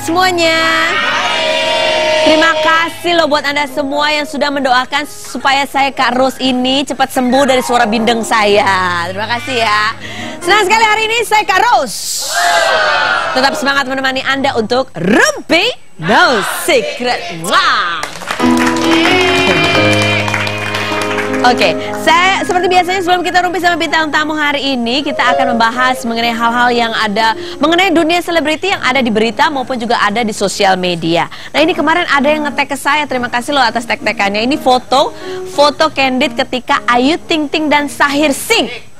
semuanya. Terima kasih loh buat Anda semua yang sudah mendoakan supaya saya Kak Ros ini cepat sembuh dari suara bindeng saya. Terima kasih ya. Senang sekali hari ini saya Kak Ros. Tetap semangat menemani Anda untuk Rumpi No Secret. Oke, saya seperti biasanya sebelum kita rumpi sama bintang tamu hari ini, kita akan membahas mengenai hal-hal yang ada mengenai dunia selebriti yang ada di berita maupun juga ada di sosial media. Nah, ini kemarin ada yang nge-tag ke saya, terima kasih loh atas tag-tagannya. Ini foto candid ketika Ayu Ting Ting dan Shaheer Sheikh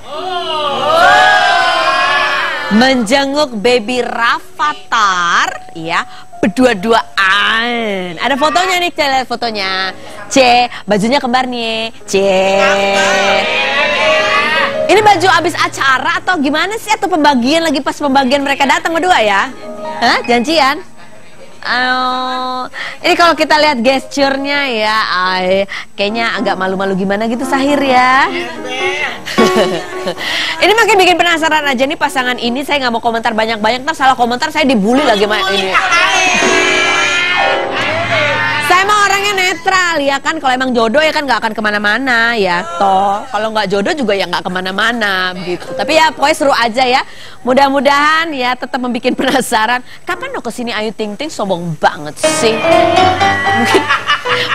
menjenguk baby Rafathar, ya, berdua-duaan. Ada fotonya nih, kita lihat fotonya. Bajunya kembar nih, Ini baju abis acara atau gimana sih? Atau pembagian lagi pas pembagian mereka datang berdua ya? Hah? Janjian? Ini kalau kita lihat gesturnya ya, kayaknya agak malu-malu gimana gitu Shaheer ya. Ini makin bikin penasaran aja nih pasangan ini. Saya nggak mau komentar banyak-banyak, ntar salah komentar saya dibully lagi ini. Saya mah orangnya netral ya kan. Kalau emang jodoh ya kan nggak akan kemana-mana ya toh. Kalau nggak jodoh juga ya nggak kemana-mana gitu. Tapi ya pokoknya seru aja ya. Mudah-mudahan ya tetap membuat penasaran. Kapan lo kesini Ayu Ting Ting? Sombong banget sih.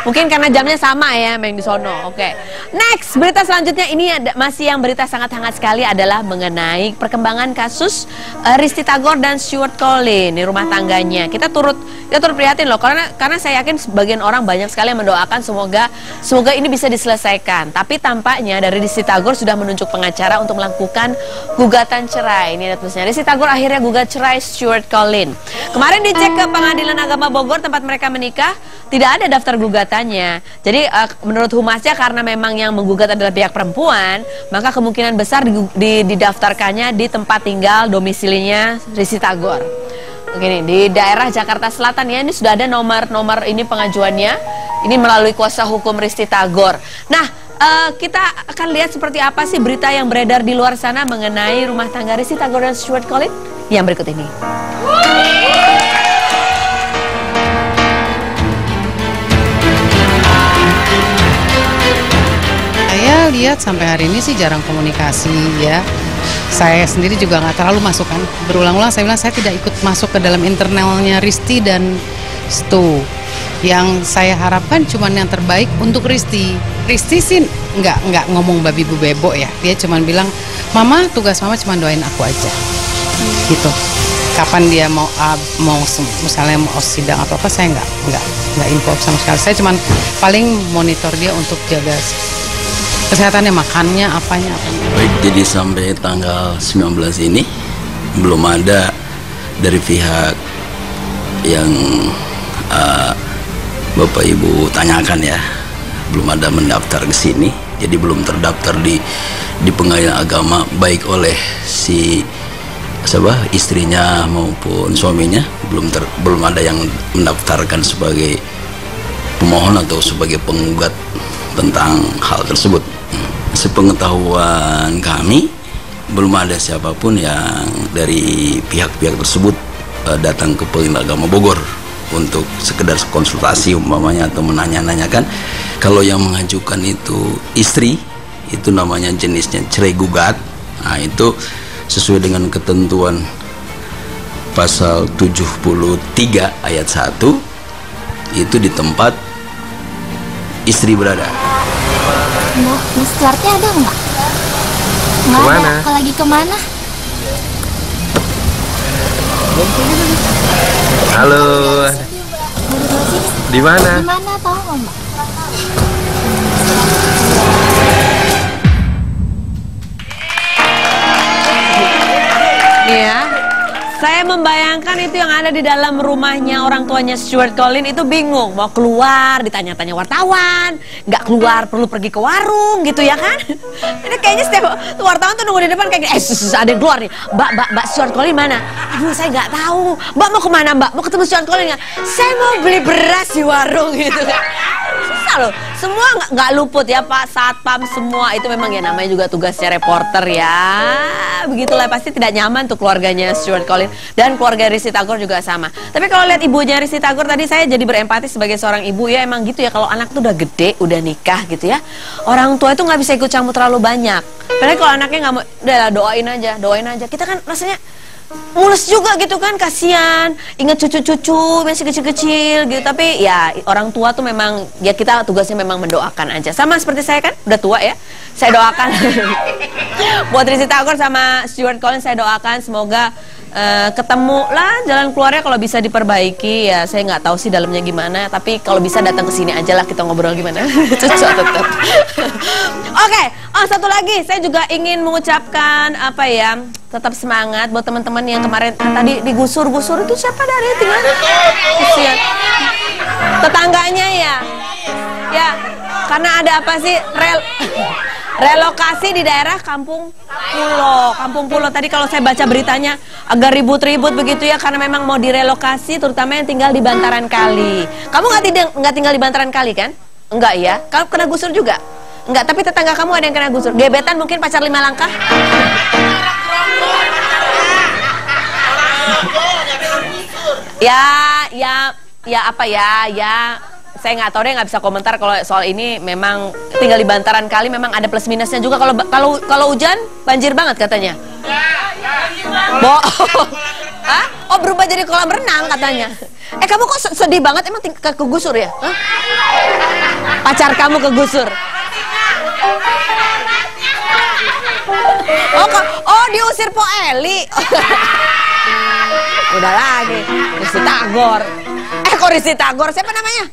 Mungkin karena jamnya sama ya main di sono. Oke. Next, berita selanjutnya ini masih yang berita sangat hangat sekali adalah mengenai perkembangan kasus Risty Tagor dan Stuart Collin di rumah tangganya. Kita turut prihatin loh karena saya yakin sebagian orang banyak sekali yang mendoakan semoga ini bisa diselesaikan. Tapi tampaknya dari Risty Tagor sudah menunjuk pengacara untuk melakukan gugatan cerai. Ini ada tulisnya. Risty Tagor akhirnya gugat cerai Stuart Collin. Kemarin dicek ke Pengadilan Agama Bogor tempat mereka menikah, tidak ada daftar gugatannya. Jadi menurut humasnya karena memang yang menggugat adalah pihak perempuan, maka kemungkinan besar didaftarkannya di tempat tinggal domisilinya Risty Tagor. Begini, di daerah Jakarta Selatan ya, ini sudah ada nomor ini pengajuannya. Ini melalui kuasa hukum Risty Tagor. Nah, kita akan lihat seperti apa sih berita yang beredar di luar sana mengenai rumah tangga Risty Tagor dan Stuart Collin yang berikut ini. Saya lihat sampai hari ini sih jarang komunikasi ya. Saya sendiri juga nggak terlalu masuk kan. Berulang-ulang saya bilang saya tidak ikut masuk ke dalam internalnya Risty dan Stu. Yang saya harapkan cuma yang terbaik untuk Risty. Risty sih nggak ngomong babi bu bebo ya. Dia cuma bilang, Mama tugas Mama cuma doain aku aja. Gitu. Kapan dia mau misalnya mau sidang atau apa saya nggak info sama sekali. Saya cuma paling monitor dia untuk jaga kesehatannya, makannya, apanya. Baik, jadi sampai tanggal 19 ini belum ada dari pihak yang Bapak Ibu tanyakan ya, belum ada mendaftar ke sini, jadi belum terdaftar di Pengadilan Agama baik oleh si istrinya maupun suaminya, belum ada yang mendaftarkan sebagai pemohon atau sebagai penggugat tentang hal tersebut. Sepengetahuan kami belum ada siapapun yang dari pihak-pihak tersebut datang ke Pengadilan Agama Bogor untuk sekedar konsultasi umpamanya atau menanya-nanyakan. Kalau yang mengajukan itu istri, itu namanya jenisnya cerai gugat. Nah, itu sesuai dengan ketentuan pasal 73 ayat 1, itu di tempat istri berada. Mbak, Miss Clarknya ada nggak? Nggak ada. Kalau lagi kemana? Halo. Di mana? Di mana tahu nggak, Mbak? Iya. Saya membayangkan itu yang ada di dalam rumahnya orang tuanya Stuart Collin itu bingung. Mau keluar, ditanya-tanya wartawan. Nggak keluar, perlu pergi ke warung gitu ya kan. Ini kayaknya setiap wartawan tuh nunggu di depan kayak ada yang keluar nih. Mbak Stuart Collin mana? Aduh saya nggak tahu. Mbak mau kemana Mbak? Mau ketemu Stuart Collin nggak? Saya mau beli beras di warung gitu kan. Susah loh, semua nggak luput ya Pak Satpam, semua itu memang ya namanya juga tugasnya reporter ya. Begitulah, pasti tidak nyaman tuh keluarganya Stuart Collin dan keluarga Risty Tagor juga sama. Tapi kalau lihat ibunya Risty Tagor tadi, saya jadi berempati sebagai seorang ibu ya. Emang gitu ya, kalau anak tuh udah gede, udah nikah gitu ya, orang tua itu nggak bisa ikut campur terlalu banyak. Padahal kalau anaknya nggak mau, udah doain aja. Kita kan rasanya mules juga gitu kan, kasihan ingat cucu-cucu masih kecil-kecil gitu. Tapi ya orang tua tuh memang ya, kita tugasnya memang mendoakan aja. Sama seperti saya kan udah tua ya, saya doakan buat Risty Tagor sama Stuart Collin, saya doakan semoga ketemu lah jalan keluarnya, kalau bisa diperbaiki ya. Saya nggak tahu sih dalamnya gimana, tapi kalau bisa datang ke sini aja lah, kita ngobrol gimana. Cocok tetap. Oke, satu lagi saya juga ingin mengucapkan apa ya, tetap semangat buat teman-teman yang kemarin tadi digusur-gusur itu. Siapa dari tinggal kesian tetangganya ya karena ada apa sih, relokasi di daerah Kampung Pulo tadi kalau saya baca beritanya agak ribut-ribut begitu ya, karena memang mau direlokasi, terutama yang tinggal di bantaran kali. Kamu nggak tinggal di bantaran kali kan? Enggak ya? Kamu kena gusur juga? Enggak, tapi tetangga kamu ada yang kena gusur. Gebetan mungkin, pacar 5 langkah? Ya apa ya saya nggak tahu deh, nggak bisa komentar kalau soal ini. Memang tinggal di bantaran kali memang ada plus minusnya juga. Kalau hujan banjir banget katanya. Hah? Oh, berubah jadi kolam renang katanya. Kamu kok sedih banget, emang kegusur ya? Hah? Pacar kamu kegusur? Oh, diusir Po Eli. Udah lagi Risty Tagor. Kok Risty Tagor? Siapa namanya?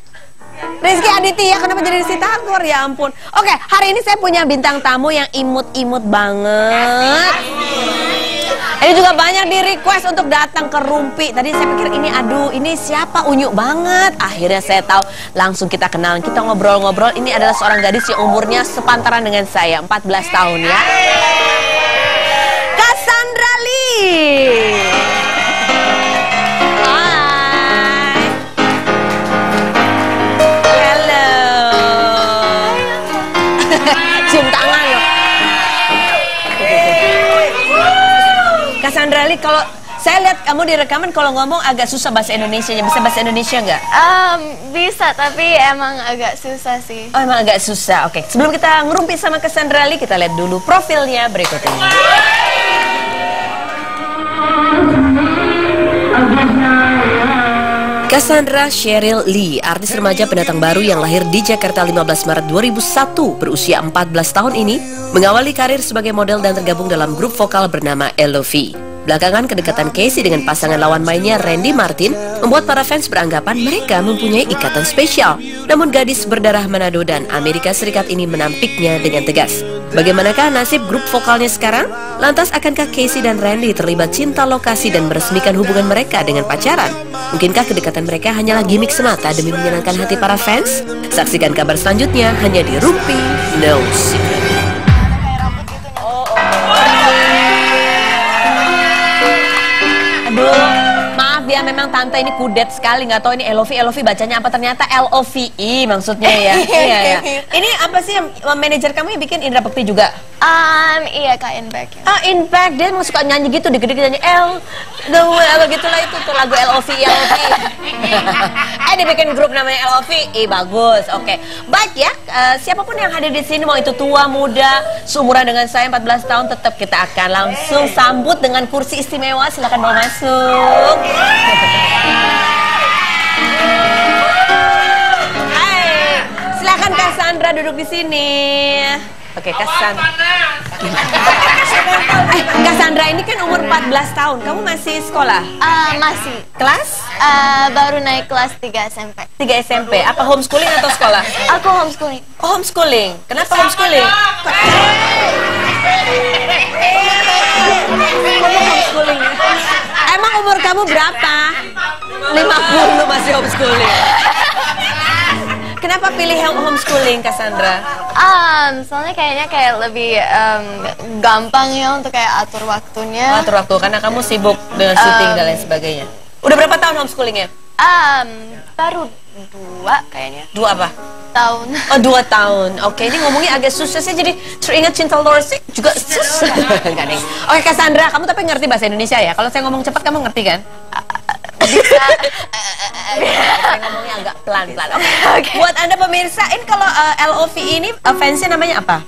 Rizky Aditya, kenapa jadi Risty Tagor? Ya ampun. Oke, hari ini saya punya bintang tamu yang imut-imut banget. Ini juga banyak di request untuk datang ke Rumpi. Tadi saya pikir ini siapa, unyu banget. Akhirnya saya tahu, langsung kita kenalan, kita ngobrol-ngobrol. Ini adalah seorang gadis yang umurnya sepantaran dengan saya, 14 tahun ya. Cassandra Lee. Cium tangan loh. Cassandra Lee, kalau saya lihat kamu di rekaman kalau ngomong agak susah bahasa Indonesianya. Bisa bahasa Indonesia nggak? Bisa, tapi emang agak susah sih. Oh, emang agak susah. Oke, sebelum kita ngerumpi sama Cassandra Lee, kita lihat dulu profilnya berikut ini. Cassandra Cheryl Lee, artis remaja pendatang baru yang lahir di Jakarta 15 Maret 2001, berusia 14 tahun ini, mengawali karir sebagai model dan tergabung dalam grup vokal bernama LOV. Belakangan kedekatan Casey dengan pasangan lawan mainnya Randy Martin membuat para fans beranggapan mereka mempunyai ikatan spesial. Namun gadis berdarah Manado dan Amerika Serikat ini menampiknya dengan tegas. Bagaimanakah nasib grup vokalnya sekarang? Lantas akankah Casey dan Randy terlibat cinta lokasi dan meresmikan hubungan mereka dengan pacaran? Mungkinkah kedekatan mereka hanyalah gimmick semata demi menyenangkan hati para fans? Saksikan kabar selanjutnya hanya di Rumpi No Secret. Aduh, maaf ya, memang tante ini kudet sekali, nggak tahu ini LOV bacanya apa, ternyata LOVE maksudnya ya. Iya ya. Ini apa sih yang manajer kamu yang bikin, Indra Bekti juga? Iya Kak, Impact ya. Impact, dia emang suka nyanyi gitu, dikit-dikit nyanyi begitulah itu tuh lagu LOVE. Dibikin grup namanya LOVE, bagus. Oke. Baik ya, siapapun yang hadir di sini, mau itu tua, muda, seumuran dengan saya 14 tahun, tetap kita akan langsung sambut dengan kursi istimewa. Silakan bawa masuk. Hai, silakan Cassandra duduk di sini. Oke, Cassandra. Cassandra ini kan umur 14 tahun. Kamu masih sekolah? Masih. Kelas? Baru naik kelas 3 SMP. 3 SMP. Apa homeschooling atau sekolah? Aku homeschooling. Oh, homeschooling. Kenapa homeschooling? Kamu homeschooling. Emang umur kamu berapa? 50 masih homeschooling. Kenapa pilih homeschooling, Cassandra? Soalnya kayaknya lebih gampang ya untuk atur waktunya. Atur waktu, karena kamu sibuk dengan syuting dan lain sebagainya. Udah berapa tahun homeschoolingnya? Baru 2 kayaknya. 2 apa? Tahun. Oh 2 tahun. Oke, ini ngomongnya agak susah sih, jadi teringat Cinta Lorsik juga susah. Enggak nih. Oke Cassandra, kamu tapi ngerti bahasa Indonesia ya? Kalau saya ngomong cepat kamu ngerti kan? Bisa. Saya ngomongnya agak pelan-pelan. Oke. Buat Anda pemirsa, ini kalau LOV ini fansnya namanya apa?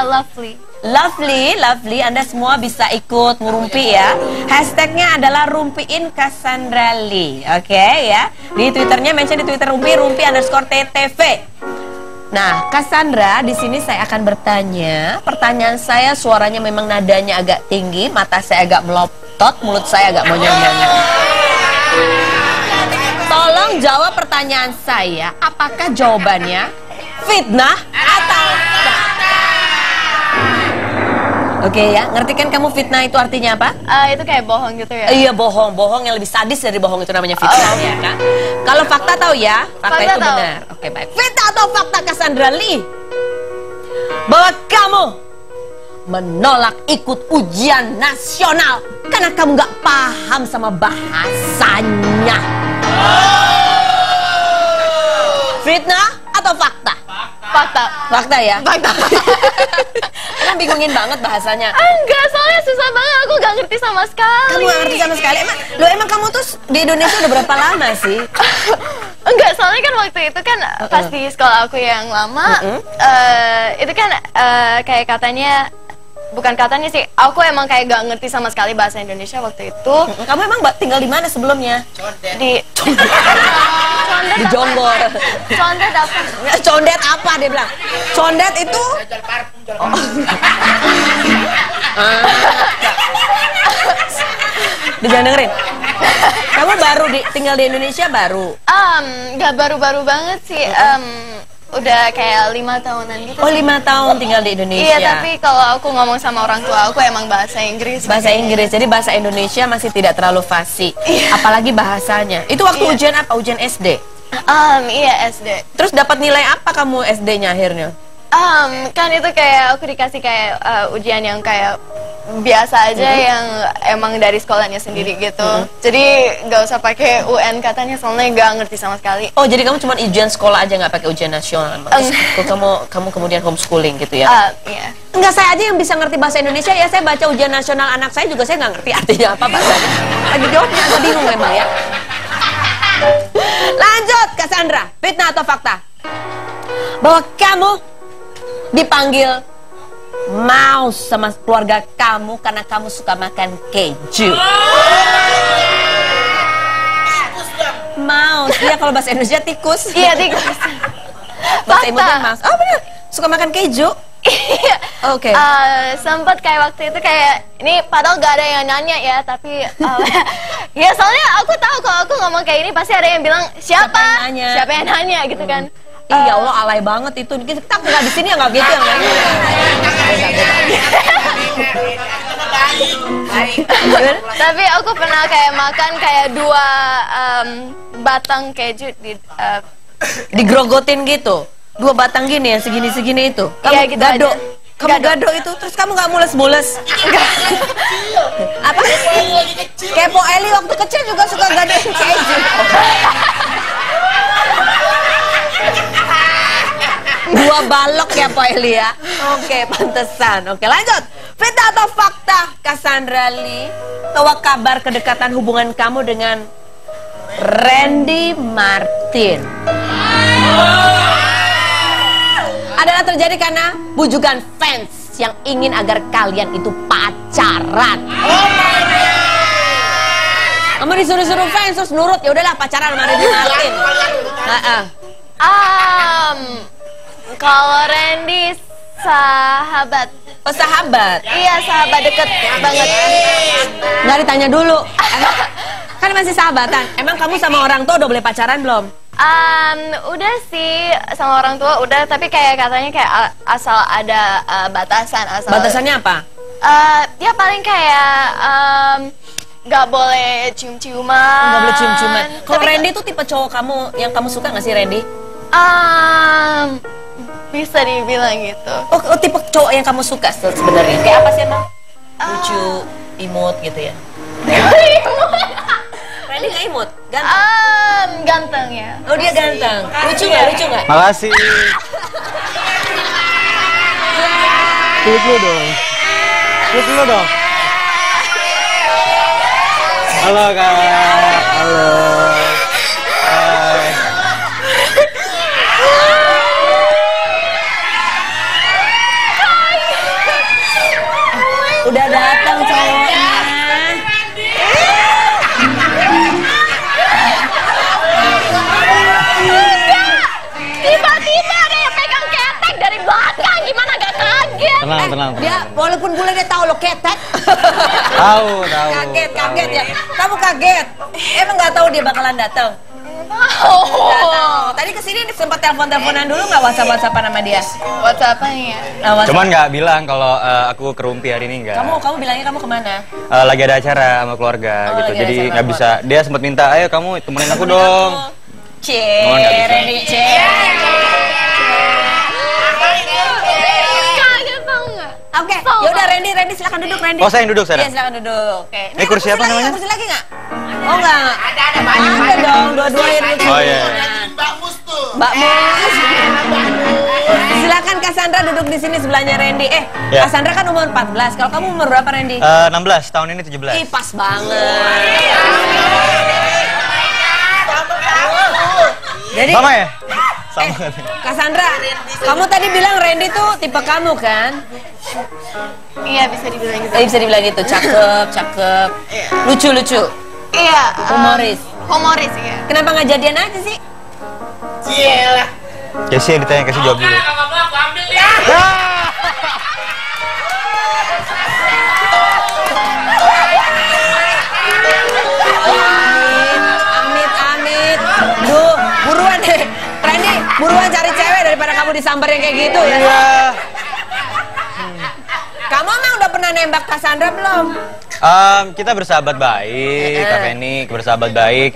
Lovely. Lovely, Anda semua bisa ikut ngurumpi ya. Hashtagnya adalah rumpiin Cassandra Lee, oke ya. Di Twitternya mention di Twitter rumpi_TTV. Nah, Cassandra, di sini saya akan bertanya. Pertanyaan saya suaranya memang nadanya agak tinggi, mata saya agak melotot, mulut saya agak monyong-monyong. Tolong jawab pertanyaan saya. Apakah jawabannya fitnah atau fakta? Oke ya, ngerti kan kamu fitnah itu artinya apa? Itu kayak bohong gitu ya? Iya, bohong yang lebih sadis dari bohong itu namanya fitnah ya kan? Kalau fakta tahu ya, fakta itu tahu. benar. Oke baik. Fitnah atau fakta Cassandra Lee bahwa kamu menolak ikut ujian nasional karena kamu nggak paham sama bahasanya. Fitnah atau fakta? Fakta. Fakta ya? Fakta. Emang bingungin banget bahasanya. Enggak, soalnya susah banget. Aku gak ngerti sama sekali. Kamu gak ngerti sama sekali? Emang kamu tuh di Indonesia udah berapa lama sih? Enggak, soalnya kan waktu itu kan pas di sekolah aku yang lama, itu kan kayak katanya, bukan katanya sih, aku emang kayak gak ngerti sama sekali bahasa Indonesia waktu itu. Kamu emang tinggal di mana sebelumnya? Di Di Jonggol. Condet apa? Condet apa dia bilang? Condet itu Dia jangan dengerin. Kamu baru tinggal di Indonesia baru? Nggak baru-baru banget sih. Udah kayak 5 tahunan gitu. Oh 5 tahun tinggal di Indonesia. Iya, tapi kalau aku ngomong sama orang tua aku emang bahasa Inggris. Bahasa Inggris, jadi bahasa Indonesia masih tidak terlalu fasih. Apalagi bahasanya. Itu waktu ujian apa? Ujian SD? Iya SD. Terus dapat nilai apa kamu SD-nya akhirnya? Kan itu kayak aku dikasih kayak ujian yang kayak biasa aja yang emang dari sekolahnya sendiri gitu. Jadi nggak usah pakai UN katanya, soalnya nggak ngerti sama sekali. Oh jadi kamu cuma ujian sekolah aja, nggak pakai ujian nasional? Terus kamu kemudian homeschooling gitu ya? Iya. Enggak, saya aja yang bisa ngerti bahasa Indonesia ya. Saya baca ujian nasional anak saya juga saya nggak ngerti artinya apa bahasanya. Lagi jawabnya agak bingung memang ya. Lanjut Cassandra, fitnah atau fakta? Bahwa kamu dipanggil Mouse sama keluarga kamu karena kamu suka makan keju. Mouse, iya kalau bahasa Indonesia tikus. Iya tikus. Bahasa Indonesia mouse. Oh bener, suka makan keju. Iya. Oke. Sempat kayak waktu itu kayak ini padahal gak ada yang nanya ya, tapi ya soalnya aku tahu kalau aku ngomong kayak ini pasti ada yang bilang siapa yang nanya gitu kan. Iya Allah, alay banget itu. Kita nggak di sini ya nggak gitu yang lain. Tapi aku pernah kayak makan kayak 2 batang keju digrogotin gitu. 2 batang gini yang segini-segini itu. Kamu iya, gitu gado. aja. Kamu gado itu, terus kamu nggak mules-mules? Apa? Kayak Po Eli waktu kecil juga suka gadoin keju. Dua balok ya Po Eli ya. Oke, pantesan. Oke, lanjut. Fitnah atau fakta Cassandra Lee bahwa kabar kedekatan hubungan kamu dengan Randy Martin adalah terjadi karena bujukan fans yang ingin agar kalian itu pacaran. Kamu disuruh-suruh fans terus nurut, ya udahlah pacaran sama Randy Martin. Kalau Randy sahabat. Oh sahabat? Iya sahabat deket banget. Nggak ditanya dulu. Kan masih sahabatan. Emang kamu sama orang tua udah boleh pacaran belum? Udah sih sama orang tua udah, tapi kayak katanya kayak asal ada batasan. Batasannya apa? Ya paling kayak nggak boleh cium-ciuman. Nggak boleh cium-ciuman. Kalau Randy tuh tipe cowok kamu yang kamu suka nggak sih Randy? Bisa dibilang gitu. Oh tipe cowok yang kamu suka sebenarnya? Kayak apa sih emang? Lucu, imut gitu ya? Randy nggak imut? Ganteng? Ganteng ya. Oh dia ganteng. Lucu nggak? Lucu nggak? Makasih. Peluk lu dong. Peluk lu dong. Halo Kak. Halo. Hai. Udah datang cowoknya. Tiba-tiba ada yang pegang ketek dari belakang. Gimana gak kaget? Tenang. Dia walaupun bule dia tahu lo ketek. Tahu. Kaget ya. Kamu kaget. Emang nggak tahu dia bakalan datang. Oh. Tadi kesini sempat telepon-teleponan dulu nggak WhatsApp-WhatsAppan sama dia? WhatsApp-an ya? WhatsApp. Cuman nggak bilang kalau aku ke Rumpi hari ini nggak. Kamu bilangnya kamu kemana? Lagi ada acara sama keluarga gitu. lagi ada Jadi acara nggak sama bisa. Dia sempat minta, ayo kamu temenin aku dong. Cuman nggak bisa. Randy, Kaget tau nggak? Oke, yaudah Randy silakan duduk Randy. Oh, saya yang duduk sana? Iya, silakan duduk. Oke. Ini kursi apa namanya? Kursi lagi nggak? Oh nggak. Ada banyak. Ada dong, dua-duanya duduk. Oh iya. Mbak Mus. Silakan Cassandra duduk di sini sebelahnya Randy. Ya. Cassandra kan umur 14. Kalau kamu umur berapa Randy? 16, tahun ini 17. Ih, pas banget. Jadi, Sama ya? Sama katanya. Cassandra, kamu tadi bilang Randy tuh tipe kamu kan? Iya bisa dibilang gitu. Bisa dibilang gitu, cakep, lucu, Iya. humoris. Ya. Kenapa nggak jadian aja sih? Casey yang ditanya, Casey jawab dulu. Amit. Duh, buruan deh. Randy, buruan cari cewek daripada kamu disambar yang kayak gitu ya. Iya. Kamu emang udah pernah nembak Cassandra belum? Kita bersahabat baik, Kak Feni, bersahabat baik.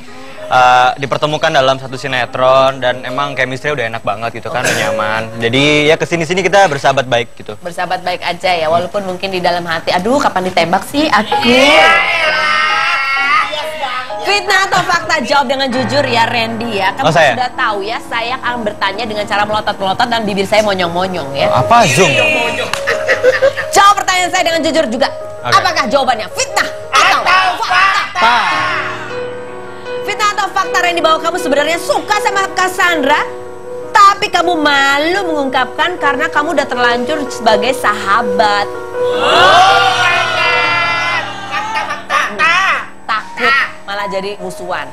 Dipertemukan dalam satu sinetron dan emang chemistry udah enak banget gitu kan, udah nyaman. Jadi ya kesini-sini kita bersahabat baik gitu. Bersahabat baik aja ya, walaupun mungkin di dalam hati, aduh kapan ditembak sih aku. Fitnah atau fakta? Jawab dengan jujur ya Randy ya. Kamu saya? sudah tahu ya, saya akan bertanya dengan cara melotot-melotot dan bibir saya monyong-monyong ya. Apa zoom? Jawab pertanyaan saya dengan jujur juga. Oke. Apakah jawabannya fitnah atau fakta? Fitnah atau fakta Randy bahwa kamu sebenarnya suka sama Cassandra, tapi kamu malu mengungkapkan karena kamu udah terlanjur sebagai sahabat. Takut malah jadi musuhan.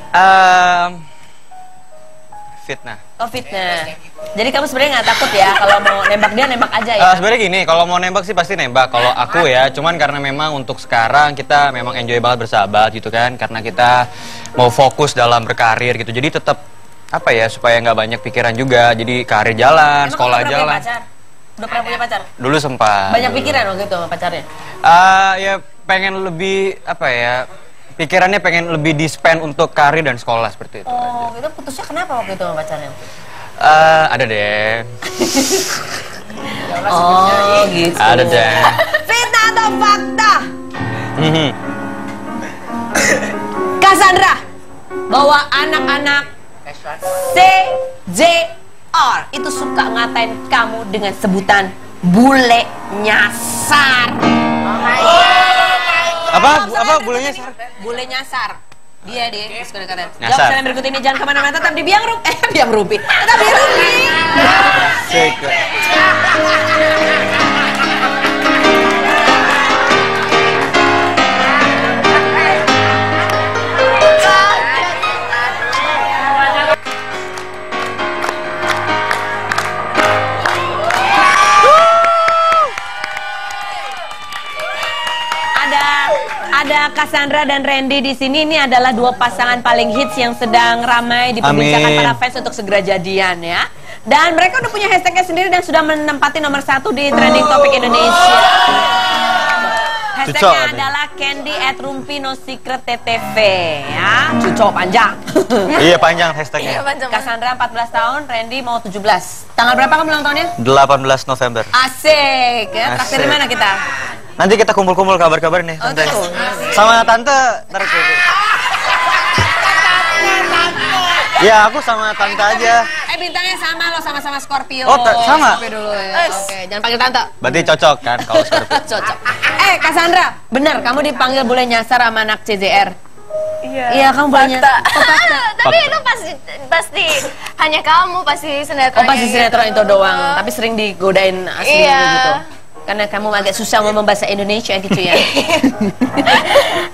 Fitnah. Oh fitnah. Jadi kamu sebenarnya nggak takut ya kalau mau nembak dia nembak aja ya? Sebenarnya gini, kalau mau nembak sih pasti nembak. Kalau aku ya, cuman karena memang untuk sekarang kita memang enjoy banget bersahabat gitu kan, karena kita mau fokus dalam berkarir gitu. Jadi tetap apa ya, supaya nggak banyak pikiran juga. Jadi karir jalan, Emang sekolah kamu pernah punya jalan. pacar? Udah pernah punya pacar? Dulu sempat. Banyak pikiran waktu itu sama pacarnya? Ya pengen lebih apa ya? Pikirannya pengen lebih di-spend untuk karir dan sekolah seperti itu. Oh, itu putusnya kenapa waktu itu sama pacarnya? Ada deh. Oh, gitu. Ada deh. Fitnah atau fakta? Mhm. Cassandra, bahwa anak-anak CJR itu suka ngatain kamu dengan sebutan bule nyasar. Apa bulenya? Bule nyasar. Dia suka dikatain. Jawab Nyasar. pertanyaan berikut ini, jangan kemana-mana, tetap di Biang Rumpi. Tetap di Rumpi. Asik. Ada Cassandra dan Randy di sini. Ini adalah dua pasangan paling hits yang sedang ramai diperbincangkan para fans untuk segera jadian ya. Dan mereka udah punya hashtagnya sendiri dan sudah menempati nomor 1 di trending topik Indonesia. Hashtagnya adalah Candy@RumpiNoSecretTTV ya. Cuco panjang. Iya panjang hashtagnya. Cassandra 14 tahun, Randy mau 17. Tanggal berapa kamu ulang tahunnya? 18 November. Asik ya. Traktir di mana kita? Nanti kita kumpul-kumpul kabar-kabar nih, tante. gitu. Sama tante, ntar Ya, aku sama tante aja. Bintangnya sama lo, sama-sama Scorpio. Oh, sama? Scorpio dulu ya. Oke, jangan panggil tante. Berarti cocok kan kalau Scorpio. Cocok. Cassandra, benar kamu dipanggil boleh nyasar sama anak CZR? Iya, kamu boleh nyasar. Tapi itu pasti hanya kamu pasti sinetron. Oh, pasti sinetron itu doang, tapi sering digodain asli gitu. Karena kamu agak susah ngomong bahasa Indonesia gitu ya.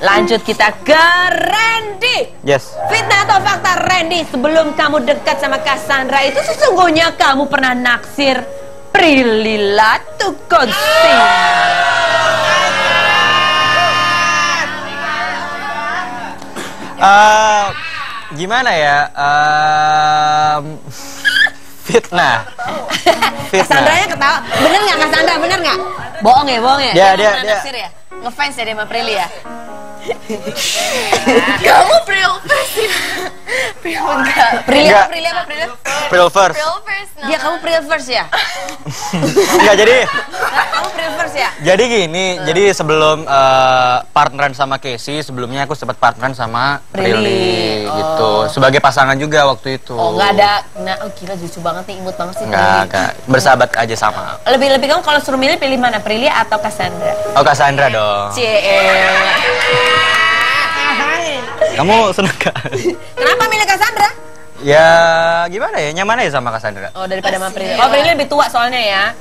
Lanjut kita ke Randy. Yes. Fitnah atau fakta Randy, sebelum kamu dekat sama Cassandra itu sesungguhnya kamu pernah naksir Prilly Latuconsina. Gimana ya? Fitnah. Cassandranya ketawa. Bener nggak Cassandra? Bener nggak? Bohong ya, bohong ya? Dia naksir ya? Ngefans ya dia sama Prilly ya? Kamu Prilfers ya? Prilly apa? Prilfers. Dia kamu Prilfers ya? Enggak, jadi Kamu Prilfers ya? jadi gini, jadi sebelum partneran sama Casey, sebelumnya aku sempat partneran sama Prilly gitu. Sebagai pasangan juga waktu itu. Oh, nggak ada. Nah, gila lucu banget nih, imut banget sih. Enggak. Bersahabat aja sama. Lebih kamu kalau suruh milih mana? Prilly atau Cassandra? Oh, Cassandra dong. Kamu seneng gak? Kenapa milih Cassandra? Ya, gimana ya? Nyaman aja sama Cassandra. Oh, daripada sama Prilly. Oh, Prilly lebih tua soalnya ya.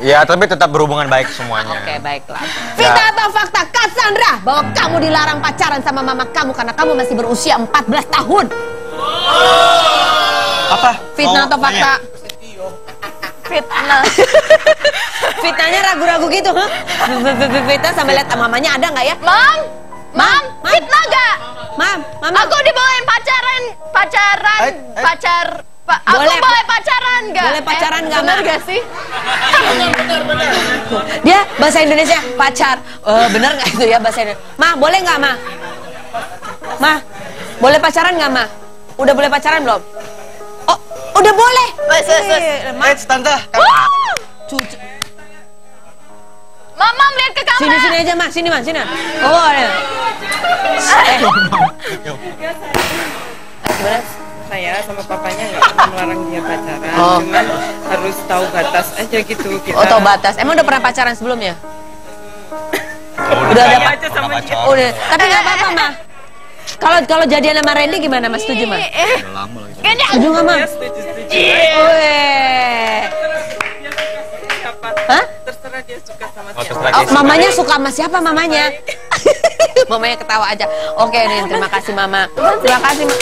Ya, tapi tetap berhubungan baik semuanya. Oke, baiklah. Fitnah atau fakta Cassandra bahwa kamu dilarang pacaran sama mama kamu karena kamu masih berusia 14 tahun? Apa? Fitnah atau fakta? Fitnah. Fitnahnya ragu-ragu gitu, huh? Fitnah sampai lihat mamanya ada nggak ya? Mam, fitnah gak? Mama. Aku dibolehin pacaran. Aku Boleh. boleh pacaran gak? Boleh pacaran nggak, Bener Ma? gak sih? Dia bahasa Indonesia pacar. Bener nggak itu ya bahasa Indonesia? Ma, boleh nggak, Ma? Ma, boleh pacaran nggak, Ma? Udah boleh pacaran belum? Oh, udah boleh. Ma, tante. Cucu. Mama lihat ke kamera. Sini aja, Ma. Sini. Oh, ada. Gimana? Saya sama papanya nggak pernah melarang dia pacaran, cuman harus tahu batas aja gitu. Kita... Oh, tahu batas. Emang udah pernah pacaran sebelumnya? Udah ada aja sama dia. Udah. Tapi nggak apa-apa, Ma. Kalau jadian sama Randy gimana, Mas? Setuju, Ma? Setuju nggak, Ma? Setuju. Hah? Terserah dia suka sama siapa. Terserah Mamanya suka sama siapa mamanya? Mamanya ketawa aja. Oke, nih, terima kasih Mama. Terima kasih, Ma.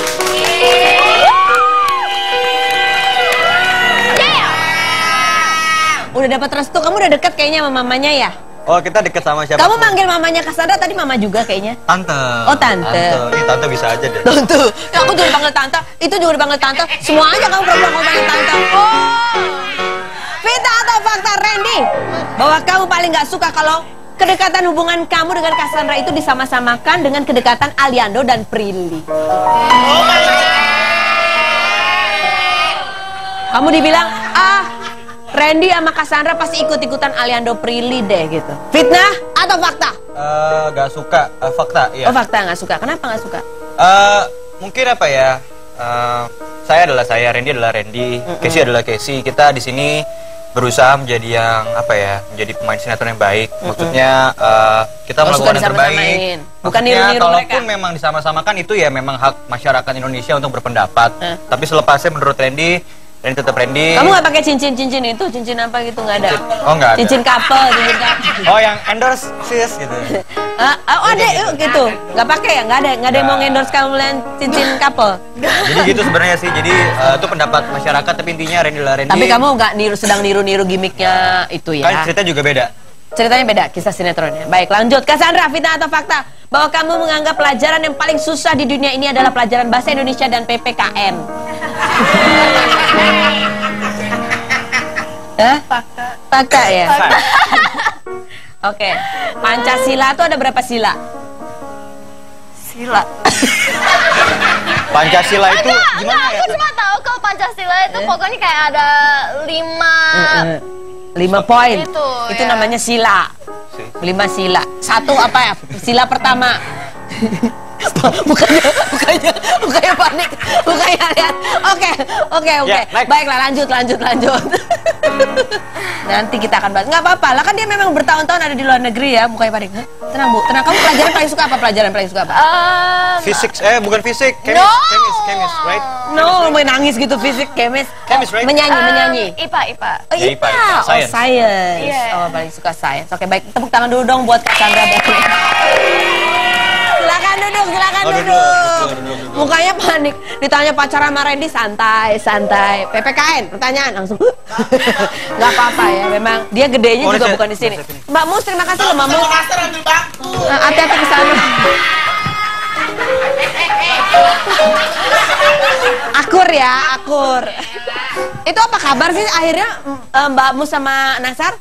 Udah dapat restu, kamu udah deket kayaknya sama mamanya ya? Oh, kita deket sama siapa? Kamu manggil mamanya Cassandra tadi mama juga kayaknya? Tante. Oh, tante. Ini tante bisa aja deh. Tante. Ya, aku juga dipanggil tante, itu juga dipanggil tante. Semua aja kamu perempuan kamu panggil tante. Fitnah atau fakta Randy bahwa kamu paling nggak suka kalau kedekatan hubungan kamu dengan Cassandra itu disama-samakan dengan kedekatan Aliando dan Prilly. Kamu dibilang, Randy sama Cassandra pasti ikut-ikutan Aliando Prilly deh gitu. Fitnah atau fakta? Gak suka. Fakta, iya. Oh, fakta nggak suka. Kenapa nggak suka? Mungkin apa ya? Saya adalah saya, Randy adalah Randy, Casey adalah Casey. Kita di sini berusaha menjadi yang apa ya? Menjadi pemain sinetron yang baik. Maksudnya kita melakukan yang terbaik. Bukan Maksudnya, niru-niru mereka. kalaupun memang disama-samakan itu ya memang hak masyarakat Indonesia untuk berpendapat. Tapi selepasnya menurut Randy tetap Randy. Kamu nggak pakai cincin itu, cincin apa gitu nggak ada? Oh, nggak ada. Cincin couple. Oh, yang endorse sis gitu. Ada gitu. Nggak pakai ya? Nggak ada yang mau endorse kamu cincin couple. Jadi gitu sebenarnya sih. Jadi itu pendapat masyarakat, tapi intinya Randy lah Randy. Tapi kamu nggak sedang niru gimmicknya itu ya? Kan cerita juga beda. Ceritanya beda, kisah sinetronnya. Baik, lanjut. Cassandra, fitnah atau fakta bahwa kamu menganggap pelajaran yang paling susah di dunia ini adalah pelajaran bahasa Indonesia dan PPKN? Fakta ya. Oke. Pancasila itu ada berapa sila? Pancasila itu gimana ya? Aku cuma tahu kalau Pancasila itu pokoknya kayak ada 5 poin. Itu ya. namanya sila. 5 sila. 1 apa ya? Sila pertama. Mukanya panik. Mukanya lihat. Oke. Ya, next. Baiklah, lanjut. Nanti kita akan bahas. Nggak apa-apa lah, kan dia memang bertahun-tahun ada di luar negeri ya. Mukanya panik. Hah? Tenang Bu, tenang. Kamu pelajaran paling suka apa? Fisik, bukan fisik. Kemis, right? No, mau nangis gitu fisik, kemis. Kemis, right? Menyanyi. IPA. Oh, Ya, IPA. Science. Science. Iya. Oh, paling suka science. Oke, baik. Tepuk tangan dulu dong buat Kak Sandra. Silakan duduk. Duduk. Mukanya panik. Ditanya pacaran sama Randy, santai. PPKN, pertanyaan langsung. Nggak apa-apa ya, memang dia gedenya juga bukan di sini. Mbak Mus, terima kasih loh Mbak Mus. Hati-hati ke sana. Akur. Itu apa kabar sih akhirnya Mbak Mus sama Nasar?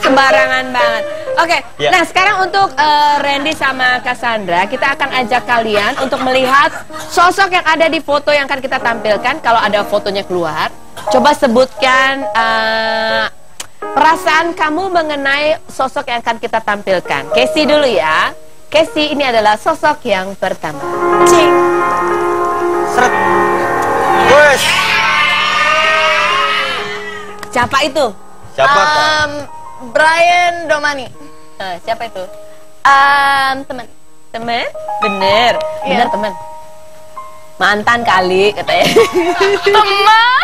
Sembarangan banget. Oke, Ya. Nah sekarang untuk Randy sama Cassandra, kita akan ajak kalian untuk melihat sosok yang ada di foto yang akan kita tampilkan. Kalau ada fotonya keluar, coba sebutkan perasaan kamu mengenai sosok yang akan kita tampilkan. Casey dulu ya. Casey, ini adalah sosok yang pertama. Cing. Seret. Wes. Siapa itu? Siapa Kak? Brian Domani. Siapa itu? Teman. Teman? Bener Iya. teman. Mantan kali katanya. Teman.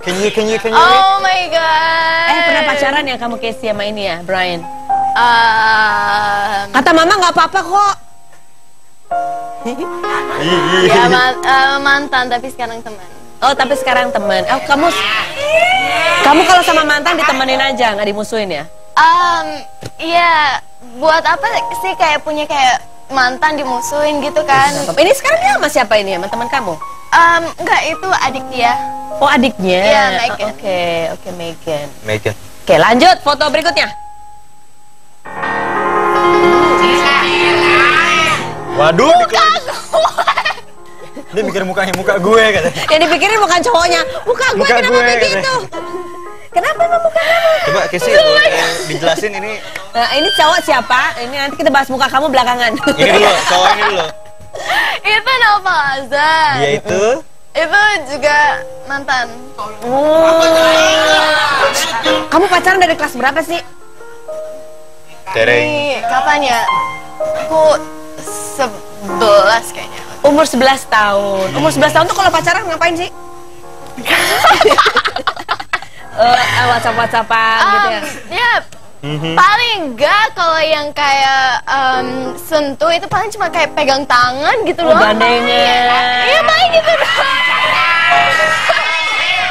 Can you? Oh my god. Pernah pacaran ya kamu Casey sama ini ya, Brian? Um, Kata mama nggak apa-apa kok. ya mantan tapi sekarang teman. Oh, tapi sekarang teman. Oh, kamu kalau sama mantan ditemenin aja, nggak dimusuhin ya? Iya, buat apa sih kayak punya kayak mantan dimusuhin gitu kan? Ini sekarang dia sama siapa ini ya, sama teman kamu? Enggak, itu adik dia. Oh, adiknya. Iya, Megan. Oke, Megan. Megan. Oke, lanjut foto berikutnya. Waduh, dia mikir mukanya muka gue katanya. Yang dipikirin bukan cowoknya, muka gue Muka kenapa gue, begitu? Kenapa emang muka kamu? Coba Casey boleh dijelasin ini. Nah, ini cowok siapa? Ini nanti kita bahas muka kamu belakangan. Ini dulu, cowok ini dulu. Itu Nova Azan. Dia itu Itu juga mantan. Kamu pacaran dari kelas berapa sih? Tereng. Ini kapan ya? Aku 11 kayaknya. Umur 11 tahun. Umur 11 tahun tuh kalau pacaran ngapain sih? WhatsApp-WhatsAppan gitu ya? Ya, paling enggak kalau yang kayak sentuh itu paling cuma kayak pegang tangan gitu loh. Gandengnya. Iya, paling gitu doang.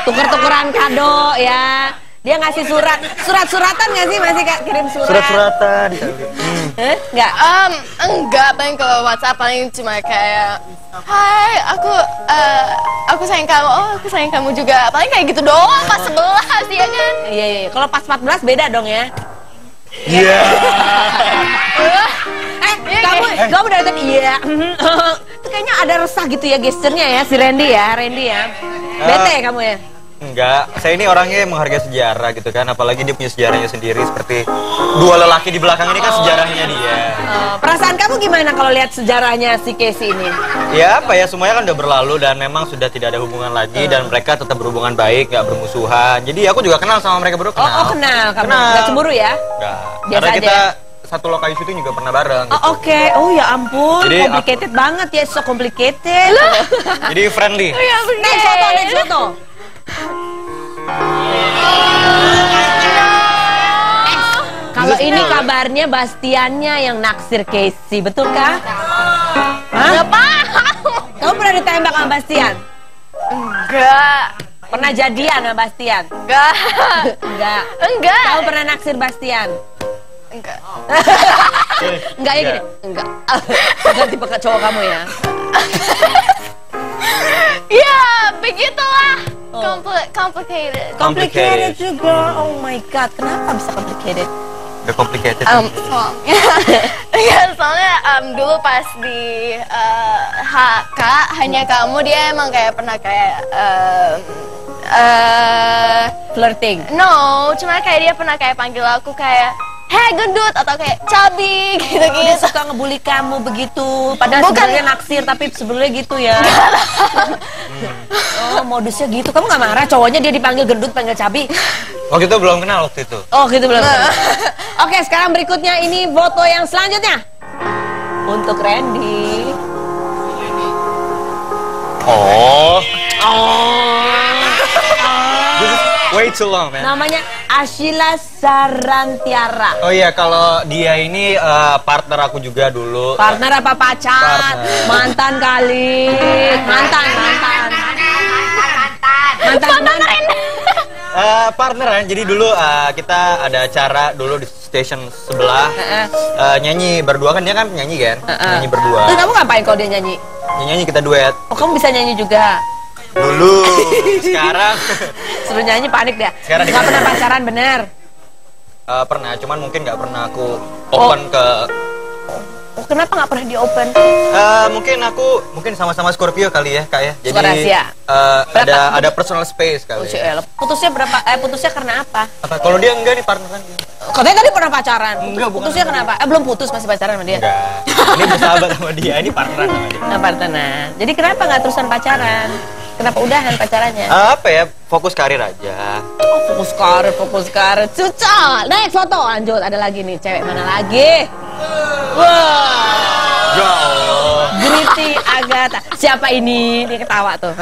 Tuker-tukeran kado ya. Dia ngasih surat-suratan nggak sih? Masih kirim surat? Surat-suratan. Nggak? Enggak, paling kalau WhatsApp paling cuma kayak hai, aku sayang kamu, oh aku sayang kamu juga. Paling kayak gitu doang, pas 11 ya kan? Iya. Kalau pas 14 beda dong ya. Iya. Kamu dari tadi iya. Itu kayaknya ada resah gitu ya gesturnya ya si Randy ya. Bete kamu ya? Enggak, saya ini orangnya menghargai sejarah gitu kan, apalagi dia punya sejarahnya sendiri seperti dua lelaki di belakang ini kan sejarahnya dia. Perasaan kamu gimana kalau lihat sejarahnya si Casey ini? Ya apa ya, semuanya kan udah berlalu dan memang sudah tidak ada hubungan lagi dan mereka tetap berhubungan baik, nggak bermusuhan. Jadi aku juga kenal sama mereka berdua. Kenal. Kamu nggak cemburu ya? Enggak, Biasa karena aja kita ya? satu lokasi syuting juga pernah bareng. Oh, oke. Oh ya ampun, Jadi, complicated banget ya, so complicated. Jadi friendly. Next foto. Kalau ini kabarnya Bastiannya yang naksir Casey, betulkah? Hah? Kamu pernah ditembak sama Bastian? Enggak. Pernah jadian sama Bastian? Enggak. Enggak. Kamu pernah naksir Bastian? Enggak. Enggak ya gini? Enggak. Ganti pakai cowok kamu ya? Ya, begitulah. Complicated. Complicated juga. Oh my god, kenapa bisa complicated? Udah complicated. Soalnya dulu pas di HK hanya kamu, dia emang kayak pernah kayak Flirting. No, cuma kayak dia pernah kayak panggil aku kayak "Hei gendut" atau kayak "Cabi" Dia gitu-gitu. suka ngebully kamu begitu. Padahal Bukan. sebenarnya naksir, tapi sebenarnya gitu ya. Oh, modusnya gitu. Kamu nggak marah? Cowoknya dia dipanggil gendut, panggil cabi. Waktu itu belum kenal waktu itu. Oh, gitu belum. Oke, sekarang berikutnya ini foto yang selanjutnya. Untuk Randy. Oh. This is way too long, man. Namanya Ashila Sarantiara. Oh iya, kalau dia ini partner aku juga dulu. Partner apa pacar? Partner. Mantan kali. Mantan. Partneran. Jadi dulu kita ada acara dulu di station sebelah. Nyanyi berdua kan, dia kan nyanyi kan? Nyanyi berdua. Terus kamu ngapain kalau dia nyanyi? Nyanyi kita duet. Oh, kamu bisa nyanyi juga? Dulu. Sekarang Suruh nyanyi panik dia. Sekarang Nggak pernah pacaran, bener? pernah, cuman mungkin nggak pernah aku open ke. Oh, kenapa nggak pernah di open? Mungkin sama-sama Scorpio kali ya, Kak ya. Jadi Suka rahasia. ada personal space kali. Ya. Putusnya berapa? Putusnya karena apa? Kalau dia enggak nih partneran dia. Katanya tadi pernah pacaran. Enggak, bukan. Putusnya kenapa? Belum putus, masih pacaran sama dia. Enggak. Ini bersahabat sama dia, ini partneran sama dia. Nah, partneran. Jadi kenapa nggak terusan pacaran? Kenapa udahan pacarannya? Apa ya? Fokus karir aja. Oh, fokus karir. Cucok. Next foto, lanjut. Ada lagi nih, cewek mana lagi? Wah. Ya Allah. Griti Agatha. Siapa ini? Dia ketawa tuh.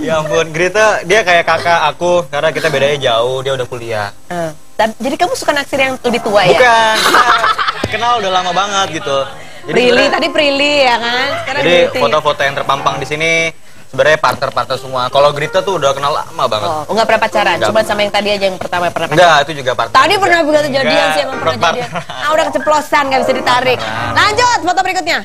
Ya ampun, Greta dia kayak kakak aku karena kita bedanya jauh, dia udah kuliah. Jadi kamu suka naksir yang lebih tua ya? Bukan, kita kenal udah lama banget gitu. Prilly, tadi Prilly ya kan? Sekarang Jadi Griti. foto-foto yang terpampang di sini sebenarnya partner-partner semua. Kalau Greta tuh udah kenal lama banget. Oh, nggak pernah pacaran? Nggak Cuma pernah. sama yang tadi aja yang pertama pernah pacaran? Enggak, itu juga partner. Tadi pernah begitu jadian Enggak, sih, emang pernah partner. jadian. Udah keceplosan, nggak bisa ditarik. Lanjut, foto berikutnya.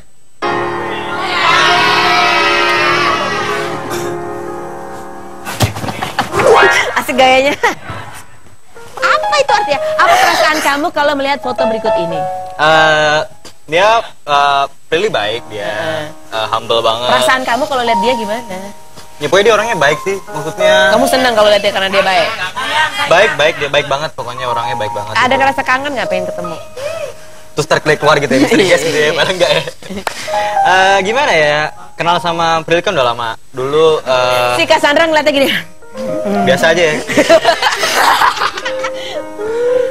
Asik gayanya. Apa itu artinya? Apa perasaan kamu kalau melihat foto berikut ini? Dia Prilly baik, dia humble banget. Perasaan kamu kalau lihat dia gimana? Ya pokoknya dia orangnya baik sih, maksudnya. Kamu senang kalau lihat dia karena dia baik? Baik, dia baik banget, pokoknya orangnya baik banget. Ada gitu. ngerasa kangen nggak pengen ketemu? Terus tarik keluar gitu ya, misterius gitu ya, padahal enggak ya. Gimana ya, kenal sama Prilly kan udah lama. Dulu Si Cassandra ngeliatnya gini. biasa aja ya.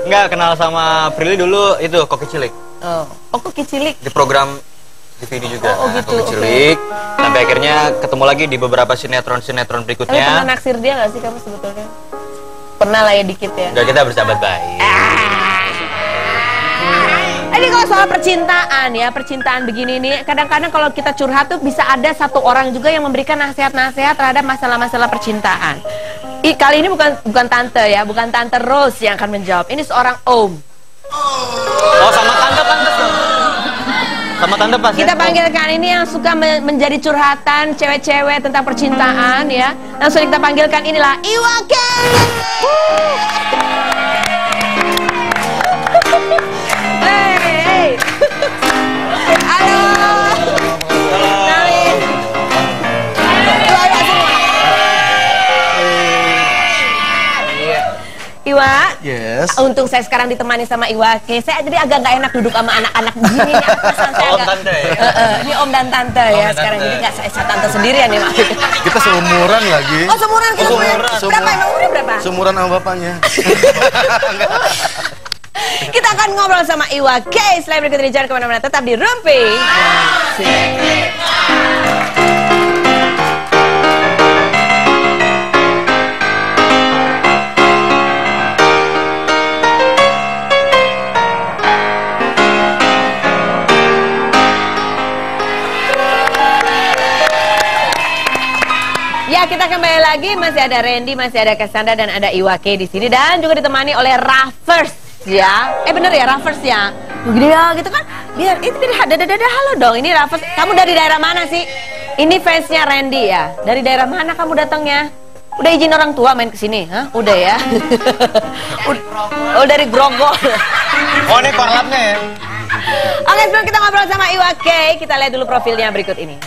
Enggak, kenal sama Prilly dulu itu Koki Cilik. Oh, kok kicilik? Di program TV juga. Oh, gitu, Koki Cilik. Sampai akhirnya ketemu lagi di beberapa sinetron-sinetron Tapi pernah berikutnya. naksir dia nggak sih kamu sebetulnya? Pernah lah ya dikit ya. Enggak, kita bersahabat baik. Ini kalau soal percintaan ya, percintaan begini nih, kadang-kadang kalau kita curhat tuh bisa ada satu orang juga yang memberikan nasihat-nasihat terhadap masalah-masalah percintaan. Kali ini bukan tante ya, bukan tante Rose yang akan menjawab. Ini seorang om. Oh, sama tante pantas. Sama tante pas. Kita ya? panggilkan ini yang suka menjadi curhatan cewek-cewek tentang percintaan ya. Langsung kita panggilkan, inilah Iwa K. Hey. Halo. Kenalin. Iwa semua. Iwa. Yes. Untung saya sekarang ditemani sama Iwa K. Saya jadi agak nggak enak duduk sama anak-anak begini. Om tante ya? Ini om dan tante ya dan sekarang. tante. Jadi nggak saya tante sendirian nih maksudnya. Kita seumuran lagi. Oh seumuran kita. Berapa emang umurnya berapa? Seumuran sama bapaknya. Kita akan ngobrol sama Iwa K. Selain berikut ini jangan kemana-mana, tetap di Rumpi. Ya, kita kembali lagi, masih ada Randy, masih ada Cassandra dan ada Iwa K di sini dan juga ditemani oleh Raffers ya. Bener ya Raffers ya. Begini ya gitu kan. Biar itu dada halo dong. Ini Raffers. Kamu dari daerah mana sih? Ini fansnya Randy ya. Dari daerah mana kamu datangnya? Udah izin orang tua main ke sini? Hah? Udah ya. Oh, dari Grogol. Oh, ini korlapnya ya. Oke, sebelum kita ngobrol sama Iwa K, kita lihat dulu profilnya berikut ini.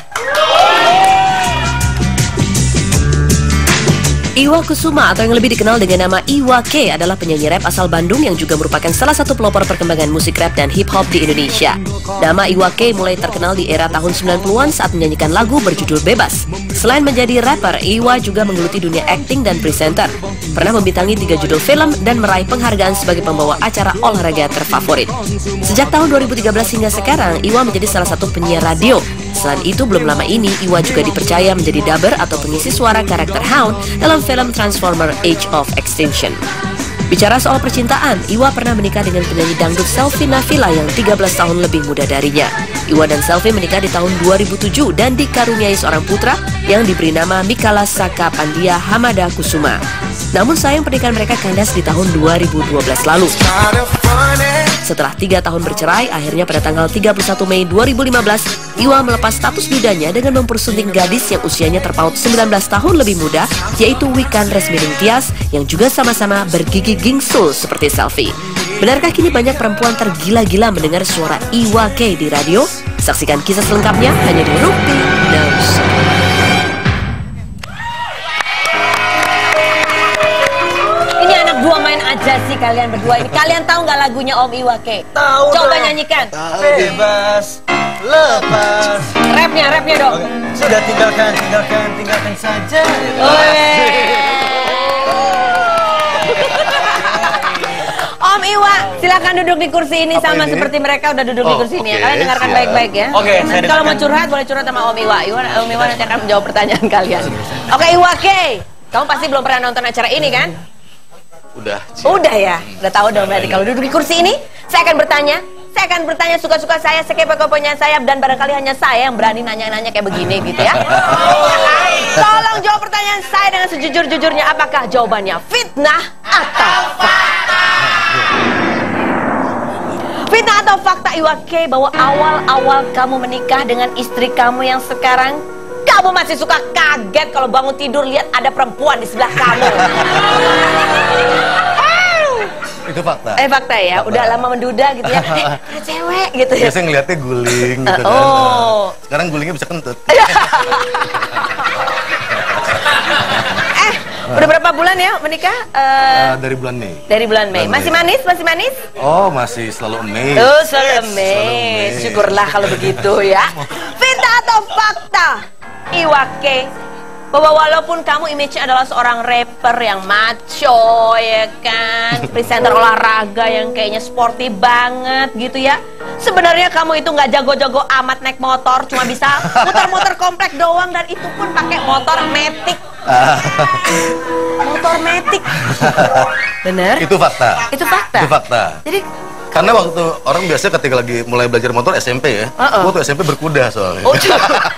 Iwa Kusuma atau yang lebih dikenal dengan nama Iwa K adalah penyanyi rap asal Bandung yang juga merupakan salah satu pelopor perkembangan musik rap dan hip hop di Indonesia. Nama Iwa K mulai terkenal di era tahun 90-an saat menyanyikan lagu berjudul Bebas. Selain menjadi rapper, Iwa juga menggeluti dunia acting dan presenter. Pernah membintangi 3 judul film dan meraih penghargaan sebagai pembawa acara olahraga terfavorit. Sejak tahun 2013 hingga sekarang, Iwa menjadi salah satu penyiar radio. Selain itu, belum lama ini, Iwa juga dipercaya menjadi dubber atau pengisi suara karakter Hound dalam film Transformer Age of Extinction. Bicara soal percintaan, Iwa pernah menikah dengan penyanyi dangdut Selvi Nafila yang 13 tahun lebih muda darinya. Iwa dan Selvi menikah di tahun 2007 dan dikaruniai seorang putra yang diberi nama Mikala Saka Pandia Hamada Kusuma. Namun sayang pernikahan mereka kandas di tahun 2012 lalu. Setelah 3 tahun bercerai, akhirnya pada tanggal 31 Mei 2015, Iwa melepas status dudanya dengan mempersunting gadis yang usianya terpaut 19 tahun lebih muda, yaitu Wikan Resmining Tias yang juga sama-sama bergigi gingsul seperti Selvi. Benarkah kini banyak perempuan tergila-gila mendengar suara Iwa K di radio? Saksikan kisah selengkapnya hanya di Rupi Knows. Dua main aja sih kalian berdua ini. Kalian tahu nggak lagunya Om Iwa K? Tahu. Coba nyanyikan. Bebas, lepas. Rapnya dong. Oke. Sudah tinggalkan saja. Om Iwa, silakan duduk di kursi ini. Apa sama ini? Seperti mereka udah duduk di kursi ini ya. Kalian dengarkan baik-baik ya. Oke, nanti kalau mau curhat boleh curhat sama Om Iwa. Om Iwa nanti akan menjawab pertanyaan kalian. Oke, Iwa K, kamu pasti belum pernah nonton acara ini kan? Udah ya, udah tahu dong berarti. Kalau duduk di kursi ini, saya akan bertanya suka-suka saya, sekepo-keponya saya, dan barangkali hanya saya yang berani nanya-nanya kayak begini gitu ya. Tolong jawab pertanyaan saya dengan sejujur-jujurnya. Apakah jawabannya fitnah atau fakta? Fitnah atau fakta, Iwa K, bahwa awal-awal kamu menikah dengan istri kamu yang sekarang, kamu masih suka kaget kalau bangun tidur lihat ada perempuan di sebelah kamu? Itu fakta. Fakta ya, fakta. Udah lama menduda gitu ya. Ada cewek gitu ya. Biasanya ngeliatnya guling gitu kan. Sekarang gulingnya bisa kentut. Udah berapa bulan ya menikah? Dari bulan Mei. Dari bulan Mei. Masih manis? Masih manis? Oh, masih selalu Mei. Oh, selalu Mei. Syukurlah kalau begitu ya. Fitnah atau fakta, Iwa K, bahwa walaupun kamu image-nya adalah seorang rapper yang macho ya kan, presenter olahraga yang kayaknya sporty banget gitu ya, sebenarnya kamu itu nggak jago-jago amat naik motor, cuma bisa muter-muter komplek doang, dan itu pun pakai motor Matic. Motor Matic. Bener? Itu fakta. Itu fakta. Itu fakta. Jadi karena waktu orang biasa ketika lagi mulai belajar motor SMP ya, waktu SMP berkuda soalnya. Oh,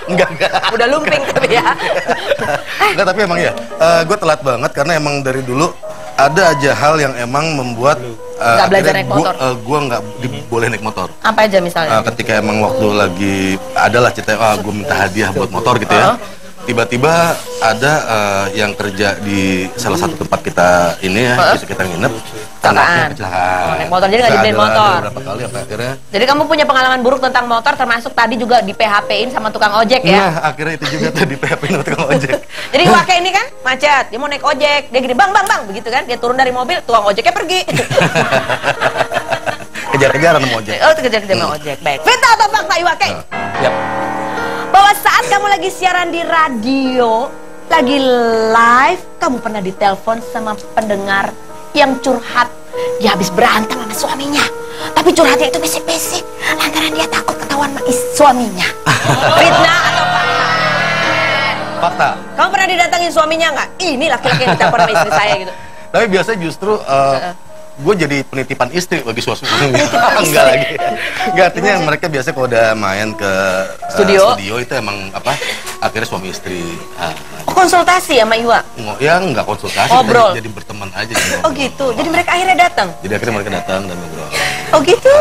enggak. Udah lumping tapi ya. Enggak, tapi emang ya, gue telat banget karena emang dari dulu ada aja hal yang emang membuat nggak belajar naik motor. Gue nggak boleh naik motor. Apa aja misalnya? Ketika emang waktu lagi adalah cerita, gue minta hadiah buat motor gitu ya. Tiba-tiba ada yang kerja di salah satu tempat kita ini ya, bisa kita nginep. Kecelakaan. Naik motor, jadi nggak dibeliin motor. Berapa kali apa akhirnya? Jadi kamu punya pengalaman buruk tentang motor, termasuk tadi juga di PHP-in sama tukang ojek ya? Nah, akhirnya itu juga tuh di PHP-in sama tukang ojek. Jadi pakai ini kan macet, dia mau naik ojek, dia gini bang, begitu kan? Dia turun dari mobil, tukang ojeknya pergi. Kejar-kejaran sama ojek. Oh, kejar-kejaran sama ojek. Baik. Fitnah atau fakta, Iwa K? Yap. Bahwa saat kamu lagi siaran di radio, lagi live, kamu pernah ditelepon sama pendengar yang curhat, dia habis berantem sama suaminya, tapi curhatnya itu bisik-bisik lantaran dia takut ketahuan sama suaminya. Fitnah atau fakta? Fakta. Kamu pernah didatangin suaminya nggak? Ini laki-laki yang ditelepon sama istri saya gitu. Tapi biasanya justru gue jadi penitipan istri bagi suami. Enggak lagi. Enggak, artinya mereka biasa kalau udah main ke studio itu emang apa? Akhirnya suami istri. Konsultasi sama Iwa? Ya enggak konsultasi, ngobrol. Jadi berteman aja. Oh gitu. Jadi mereka akhirnya datang. Jadi akhirnya mereka datang dan ngobrol. Oh gitu.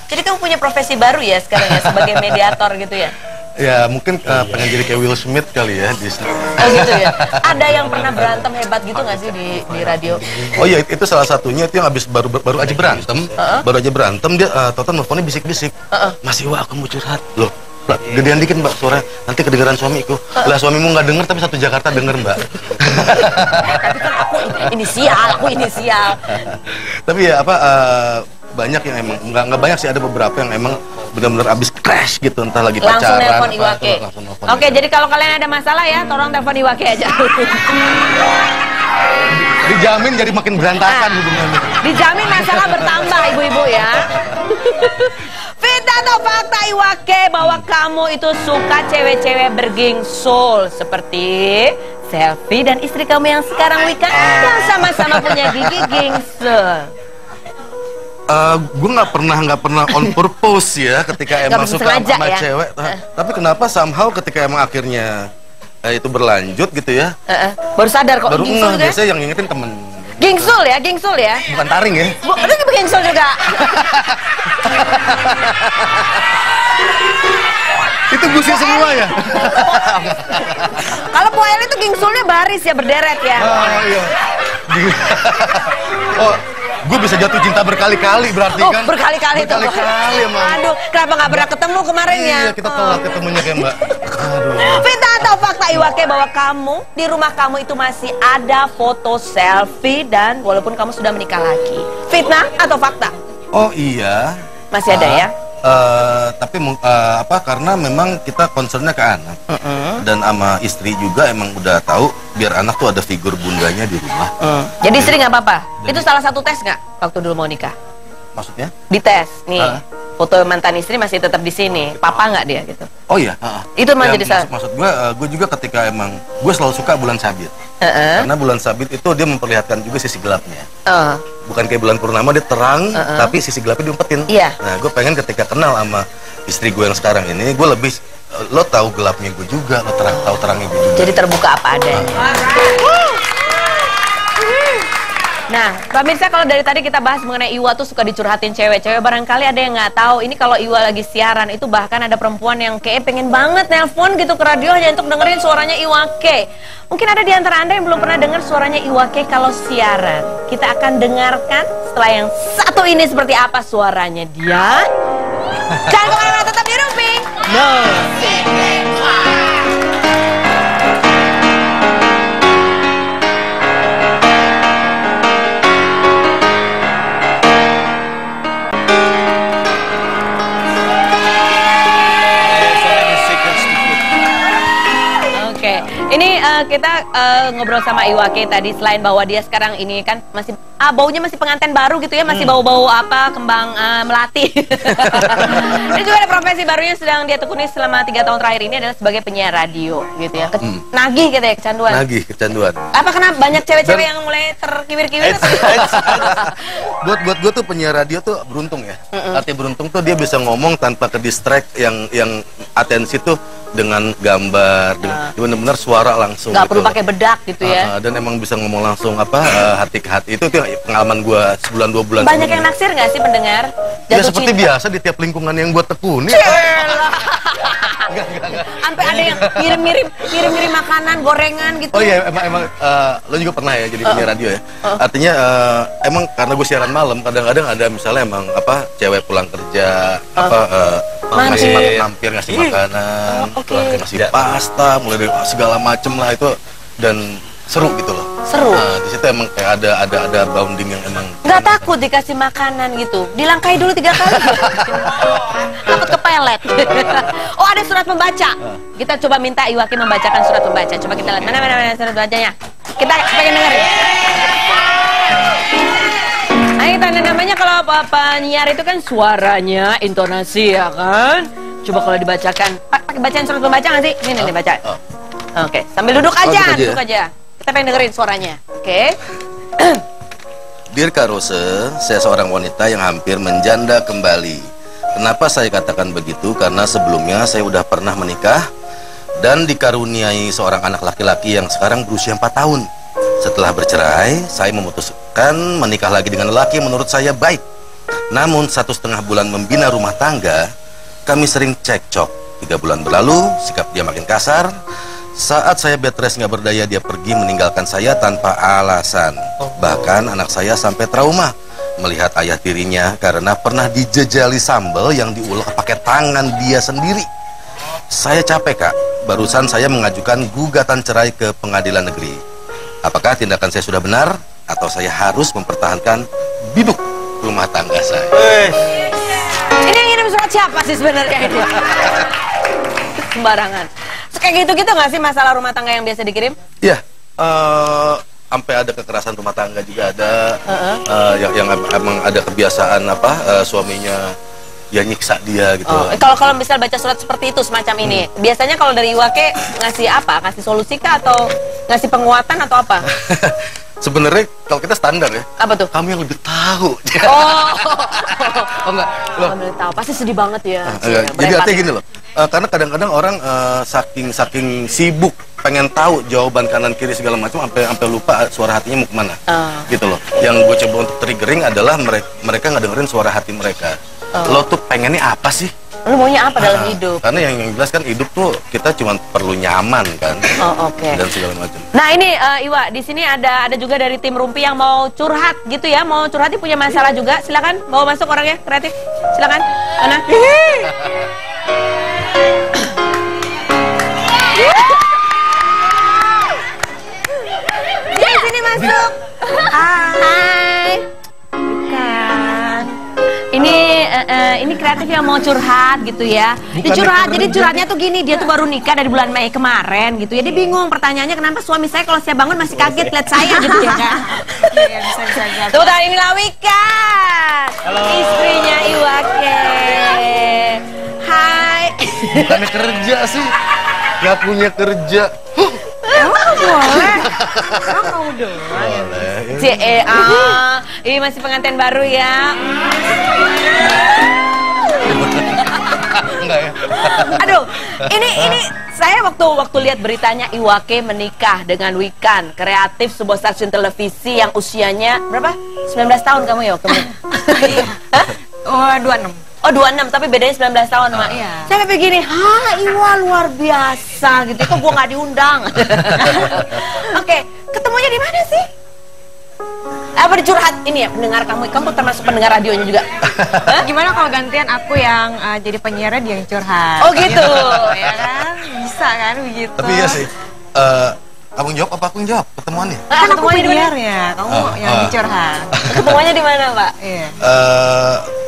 Jadi kamu punya profesi baru ya sekarang ya sebagai mediator gitu ya? Ya mungkin pengen jadi kayak Will Smith kali ya di Oh gitu ya. Ada yang pernah berantem hebat gitu nggak sih di radio? Oh iya, itu salah satunya, itu yang habis baru aja berantem. Baru aja berantem dia total nelfonnya bisik-bisik. Mas Iwa, aku mau curhat. Loh, Mbak, gedean dikit Mbak suara, nanti kedengeran suamiku. Lah suamimu nggak denger tapi satu Jakarta denger Mbak. Tapi kan aku inisial. Tapi ya apa, banyak yang emang, nggak banyak sih, ada beberapa yang emang benar-benar abis crash gitu, entah lagi Langsung pacaran. nelpon Iwake. Oke, jadi kalau kalian ada masalah ya, tolong telepon Iwake aja. Dijamin jadi makin berantakan hubungannya. Dijamin masalah bertambah ibu-ibu ya. Fitnah atau fakta Iwake bahwa kamu itu suka cewek-cewek bergingsul seperti Selfie dan istri kamu yang sekarang Wika yang sama-sama punya gigi gingsul. Gue nggak pernah on purpose ya ketika emang suka sama ya? cewek. Tapi kenapa somehow ketika emang akhirnya itu berlanjut gitu ya? Baru sadar kok. Baru gingsul juga? biasanya yang ngingetin temen. Gingsul ya, gingsul ya. Bukan taring ya? Itu gingsul juga. Itu gusi semua ya? Kalau Bu El itu gingsulnya baris ya, berderet ya. Iya. Oh, gue bisa jatuh cinta berkali-kali berarti kan? Berkali-kali tuh. Berkali-kali emang. Aduh, kenapa nggak pernah ketemu kemarin ya? Iya, kita telat ketemunya kayak Mbak. Fitnah atau fakta Iwake bahwa kamu di rumah kamu itu masih ada foto selfie dan walaupun kamu sudah menikah lagi. Fitnah atau fakta? Oh iya. Masih ada ya? Tapi karena memang kita concernnya ke anak dan sama istri juga emang udah tahu biar anak tuh ada figur bundanya di rumah. Jadi istri nggak apa-apa? Itu salah satu tes nggak waktu dulu mau nikah? Maksudnya? Dites nih. Foto mantan istri masih tetap di sini. Papa nggak dia gitu? Oh iya. Itu emang jadi salah. Maksud gue juga ketika emang gue selalu suka bulan sabit. Karena bulan sabit itu dia memperlihatkan juga sisi gelapnya. Bukan kayak bulan purnama dia terang, tapi sisi gelapnya diumpetin. Iya. Nah, gue pengen ketika kenal sama istri gue yang sekarang ini, gue lebih lo tahu gelapnya gue juga, lo tahu terangnya gue juga. Jadi terbuka apa adanya. Nah, pemirsa, kalau dari tadi kita bahas mengenai Iwa tuh suka dicurhatin cewek-cewek, barangkali ada yang nggak tahu. Ini kalau Iwa lagi siaran itu bahkan ada perempuan yang kayak pengen banget nelpon gitu ke radio hanya untuk dengerin suaranya Iwake. Mungkin ada di antara Anda yang belum pernah dengar suaranya Iwake kalau siaran. Kita akan dengarkan setelah yang satu ini seperti apa suaranya dia. Jangan kemana-mana, tetap di Rumping. No. Ini kita ngobrol sama Iwake tadi, selain bahwa dia sekarang ini kan masih baunya masih pengantin baru gitu ya, masih bau-bau apa kembang melati. Ini juga ada profesi barunya sedang dia tekuni selama 3 tahun terakhir ini adalah sebagai penyiar radio gitu ya. Nagih gitu ya, kecanduan. Nagih, kecanduan. Apa karena banyak cewek-cewek yang mulai terkiwir-kiwir? Buat gue tuh penyiar radio tuh beruntung ya. Artinya beruntung tuh dia bisa ngomong tanpa ke distract yang atensi tuh dengan gambar, dengan benar-benar suara langsung. Gak gitu. perlu pakai bedak gitu ya. Dan emang bisa ngomong langsung hati ke hati. Itu pengalaman gue sebulan 2 bulan. Banyak yang naksir nggak sih pendengar? Ya seperti biasa di tiap lingkungan yang gue tekuni. Sampai ada yang ngirim makanan, gorengan gitu. Oh iya, emang lo juga pernah ya jadi penyiar radio ya. Artinya emang karena gue siaran malam, kadang-kadang ada misalnya emang cewek pulang kerja mampir ngasih makanan, ngasih pasta, mulai dari segala macem lah itu, dan seru gitu loh. Seru. Nah, di situ emang kayak ada bounding yang emang. Nggak takut dikasih makanan gitu, dilangkai dulu 3 kali. Takut kepelet. Oh, ada surat pembaca. Kita coba minta Iwake membacakan surat pembaca. Coba kita lihat mana surat pembacanya. Kita pengen dengerin. Nah, tanda namanya kalau penyiar itu kan suaranya, intonasi ya kan. Coba kalau dibacakan, pakai bacaan surat pembaca nggak sih? Ini nih baca. Oke, sambil duduk aja, duduk aja. Kita pengen dengerin suaranya. Oke. Dear Kak Rose, saya seorang wanita yang hampir menjanda kembali. Kenapa saya katakan begitu? Karena sebelumnya saya udah pernah menikah dan dikaruniai seorang anak laki-laki yang sekarang berusia 4 tahun. Setelah bercerai, saya memutuskan menikah lagi dengan lelaki yang menurut saya baik. Namun 1,5 bulan membina rumah tangga, kami sering cekcok. 3 bulan berlalu, sikap dia makin kasar. Saat saya bed rest nggak berdaya, dia pergi meninggalkan saya tanpa alasan. Bahkan anak saya sampai trauma melihat ayah tirinya karena pernah dijejali sambal yang diulek pakai tangan dia sendiri. Saya capek, Kak. Barusan saya mengajukan gugatan cerai ke pengadilan negeri. Apakah tindakan saya sudah benar atau saya harus mempertahankan biduk rumah tangga saya? Ini yang ngirim surat siapa sih sebenarnya ini? Sembarangan. Kayak gitu-gitu nggak sih masalah rumah tangga yang biasa dikirim? Iya. Sampai ada kekerasan rumah tangga juga ada. Yang emang ada kebiasaan suaminya ya nyiksa dia gitu. Kalau misal baca surat seperti itu semacam ini, biasanya kalau dari Iwake ngasih apa? Ngasih solusi kah atau ngasih penguatan atau apa? Sebenarnya kalau kita standar ya. Apa tuh? Kamu yang lebih tahu. Oh enggak. Kamu lebih tahu. Pasti sedih banget ya. Jadi artinya gini loh. Karena kadang-kadang orang saking sibuk pengen tahu jawaban kanan kiri segala macam sampai lupa suara hatinya mau kemana. Gitu loh. Yang gue coba untuk triggering adalah mereka nggak dengerin suara hati mereka. Lo tuh pengennya apa sih? Lo maunya apa dalam hidup? Karena yang jelas kan hidup tuh kita cuma perlu nyaman kan. Oke. Dan segala macam. Nah ini Iwa, di sini ada juga dari tim Rumpi yang mau curhat gitu ya, mau curhatin punya masalah juga. Silakan, bawa masuk orangnya kreatif. Silakan. Mana? Di sini masuk. Hai. Bukan. Ini kreatif yang mau curhat gitu ya. Dia curhat, jadi curhatnya tuh gini, dia tuh baru nikah dari bulan Mei kemarin gitu ya. Dia bingung pertanyaannya kenapa suami saya kalau saya bangun masih kaget lihat saya gitu ya kan. Iya, bisa. Tuh tadi inilah Wikan. Istrinya Iwake. Hai. Bukannya kerja sih. Gak punya kerja. Emang boleh? Emang kamu doang? Boleh. Ini masih pengantin baru ya. Enggak ya? Aduh, ini saya waktu lihat beritanya Iwake menikah dengan Wikan, kreatif sebuah stasiun televisi yang usianya berapa? 19 tahun kamu ya? Oh, 26. Oh 26, tapi bedanya 19 tahun Mak. Saya begini, Iwa luar biasa gitu, kok gua nggak diundang. Oke, ketemunya di mana sih? Apa dicurhat ini ya pendengar kamu termasuk pendengar radionya juga? Gimana kalau gantian aku yang jadi penyiarnya dia yang curhat? Oh gitu, ya kan? Bisa kan begitu? Tapi iya sih. Kamu jawab apa aku yang jawab ketemuannya? Kan aku penyiarnya, kamu yang dicurhat. Ketemuannya di mana Pak? Iya.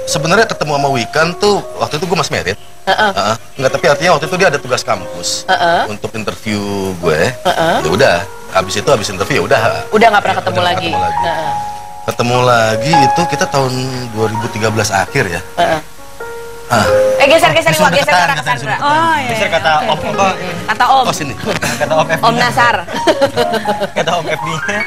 Sebenarnya ketemu sama Wikan tuh waktu itu gue masih married. Enggak, tapi artinya waktu itu dia ada tugas kampus untuk interview gue. Ya udah, habis interview ya udah. Udah nggak pernah ketemu lagi. Ketemu lagi itu kita tahun 2013 akhir ya. Geser Iwa, geser ke arah Sandra. Oh iya. Geser kata Om apa? Kata Om. Oh sini. Kata Om FB. Om Nasar. Kata Om FB-nya.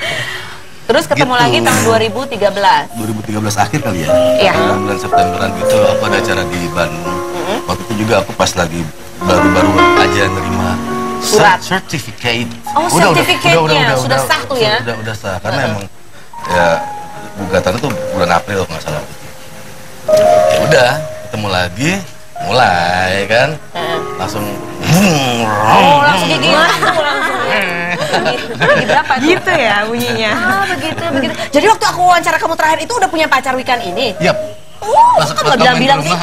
Terus ketemu Gitu. lagi tahun 2013. 2013 akhir kali ya. Iya. Bulan Septemberan gitu aku ada acara di Bandung. Waktu itu juga aku pas lagi baru aja nerima surat certificate. Oh, sertifikatnya sudah sah tuh ya? Udah sah karena emang ya gugatannya tuh bulan April kalau nggak salah. Ya udah ketemu lagi, mulai kan langsung langsung gigi langsung gigi berapa gitu ya bunyinya. Begitu. Jadi waktu aku wawancara kamu terakhir itu udah punya pacar Wikan ini? Yap. Kok nggak bilang-bilang sih?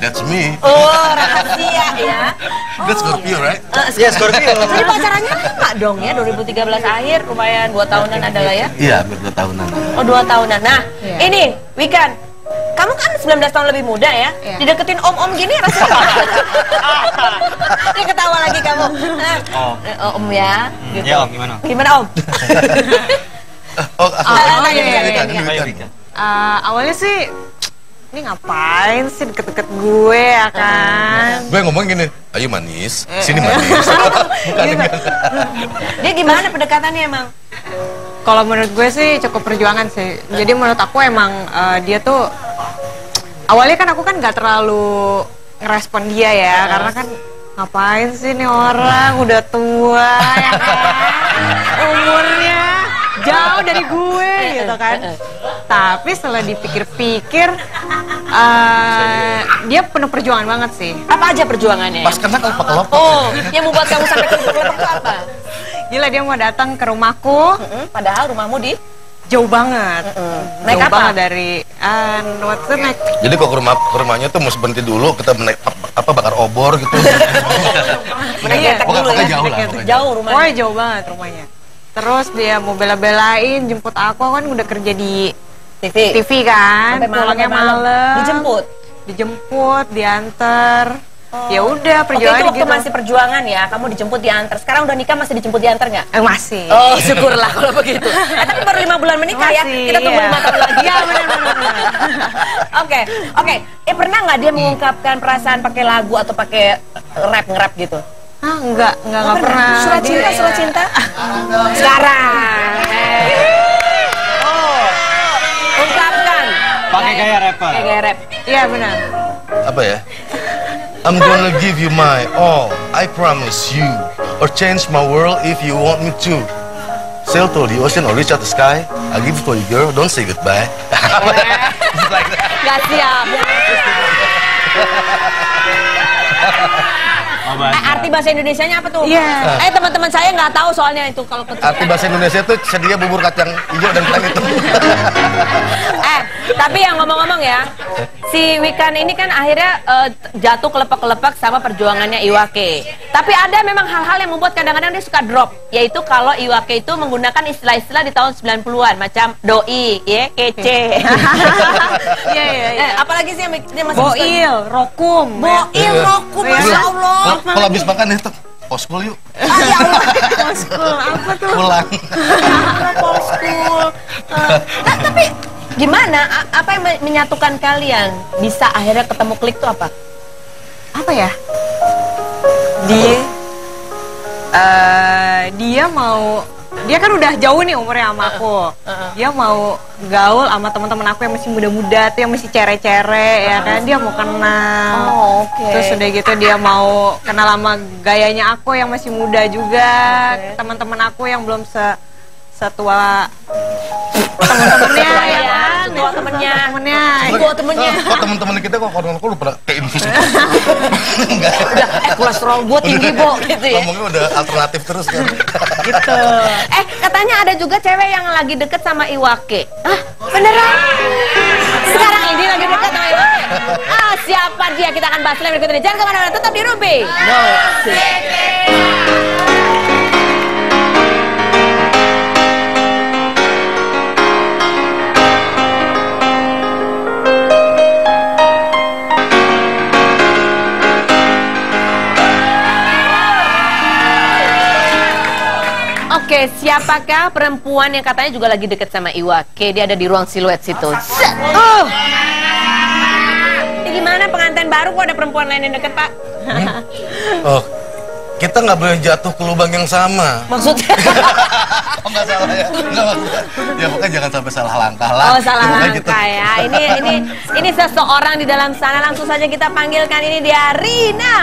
That's me. Rahasia ya. That's Scorpio, right? Iya, Scorpio. Jadi pacarannya lama dong ya, 2013 akhir, lumayan 2 tahunan adalah ya? Iya, hampir 2 tahunan. Oh 2 tahunan. Nah, ini Wikan, kamu kan 19 tahun lebih muda ya? Dideketin om-om gini rasanya apa? Dia ketawa lagi kamu. Om ya? Gitu. Ya Om, gimana? Gimana Om? Awalnya sih ini ngapain sih deket-deket gue ya kan? Gue ngomong gini, ayo manis, sini manis. Bukan gitu. Dia gimana pendekatannya emang? Kalau menurut gue sih cukup perjuangan sih. Jadi menurut aku emang dia tuh awalnya kan aku kan nggak terlalu ngerespon dia ya, karena kan ngapain sih nih orang udah tua ya kan? Umurnya jauh dari gue gitu kan. Tapi setelah dipikir-pikir dia penuh perjuangan banget sih. Apa aja perjuangannya? Pas kena kelopak-kelopak. Oh, yang membuat kamu sampai kelopak-kelopak itu apa? Gila, dia mau datang ke rumahku. Padahal rumahmu di Jauh banget. Naik Jauh apa? banget dari waktu itu naik. Jadi kok ke rumahnya tuh mesti berhenti dulu, kita naik bakar obor gitu. Iya, Pokoknya jauh lah. Jauh rumahnya. Pokoknya jauh banget rumahnya. Terus dia mau bela-belain jemput aku kan udah kerja di TV kan. Sampai malam, Pulangnya malam. Dijemput, diantar. Ya udah Oke, perjuangan itu waktu gitu. masih perjuangan ya, kamu dijemput diantar. Sekarang udah nikah masih dijemput diantar nggak? Masih. Oh, syukurlah kalau begitu. Tapi baru 5 bulan menikah ya, Masih, kita tunggu iya. 5 tahun lagi. Iya, benar. Oke. Pernah nggak dia mengungkapkan perasaan pakai lagu atau pakai nge-rap gitu? Enggak pernah. Surat cinta? Sekarang. Ungkapkan. Pakai gaya rapper. Pakai gaya rap. Iya, benar. Apa ya? I'm gonna give you my all, I promise you. Or change my world if you want me to. Sail to the ocean or reach out the sky. I give it for you girl, don't say goodbye. Gak siap. Arti bahasa Indonesianya apa tuh? Iya. Teman-teman saya nggak tahu soalnya itu kalau Arti bahasa Indonesia itu sedia bubur kacang hijau dan kacang hitam. Tapi yang ngomong-ngomong ya, si Wikan ini kan akhirnya jatuh kelepak-kelepak sama perjuangannya Iwake. Tapi ada memang hal-hal yang membuat kadang-kadang dia suka drop, yaitu kalau Iwake itu menggunakan istilah-istilah di tahun 90-an macam doi, ya, kece. Iya. Apalagi sih yang dia masih Boil, rokum. Boil, rokum, Masya Allah. Kalau habis makan itu poskul yuk. Ya Allah. Poskul, apa tuh? Pulang. Poskul. Tapi gimana? Apa yang menyatukan kalian? Bisa akhirnya ketemu klik tuh apa? Apa ya? Dia kan udah jauh nih umurnya sama aku. Dia mau gaul sama teman-teman aku yang masih muda-muda tuh, yang masih cere-cere ya kan. Dia mau kenal. Oke. Terus udah gitu dia mau kenal sama gayanya aku yang masih muda juga. Teman-teman aku yang belum setua teman-temannya ya kan. Tua temennya. Temennya. Kok teman-teman kita kok aku lu pada kayak infus gitu. Udah kolesterol gue tinggi, Bo, gitu ya. Ngomongnya udah alternatif terus kan. Gitu. Katanya ada juga cewek yang lagi deket sama Iwake. Beneran? Sekarang ini lagi deket sama Iwake. Siapa dia? Kita akan bahas lebih berikut ini. Jangan kemana-mana, tetap di Ruby. Oke, siapakah perempuan yang katanya juga lagi deket sama Iwake? Dia ada di ruang siluet situ. Ini gimana pengantin baru kok ada perempuan lain yang deket, Pak? Kita nggak boleh jatuh ke lubang yang sama. Maksudnya? Nggak salah ya? Nggak maksudnya. Ya pokoknya jangan sampai salah langkah lah. Oh, salah Pokoknya langkah ya. Ini seseorang di dalam sana. Langsung saja kita panggilkan, ini dia Rina.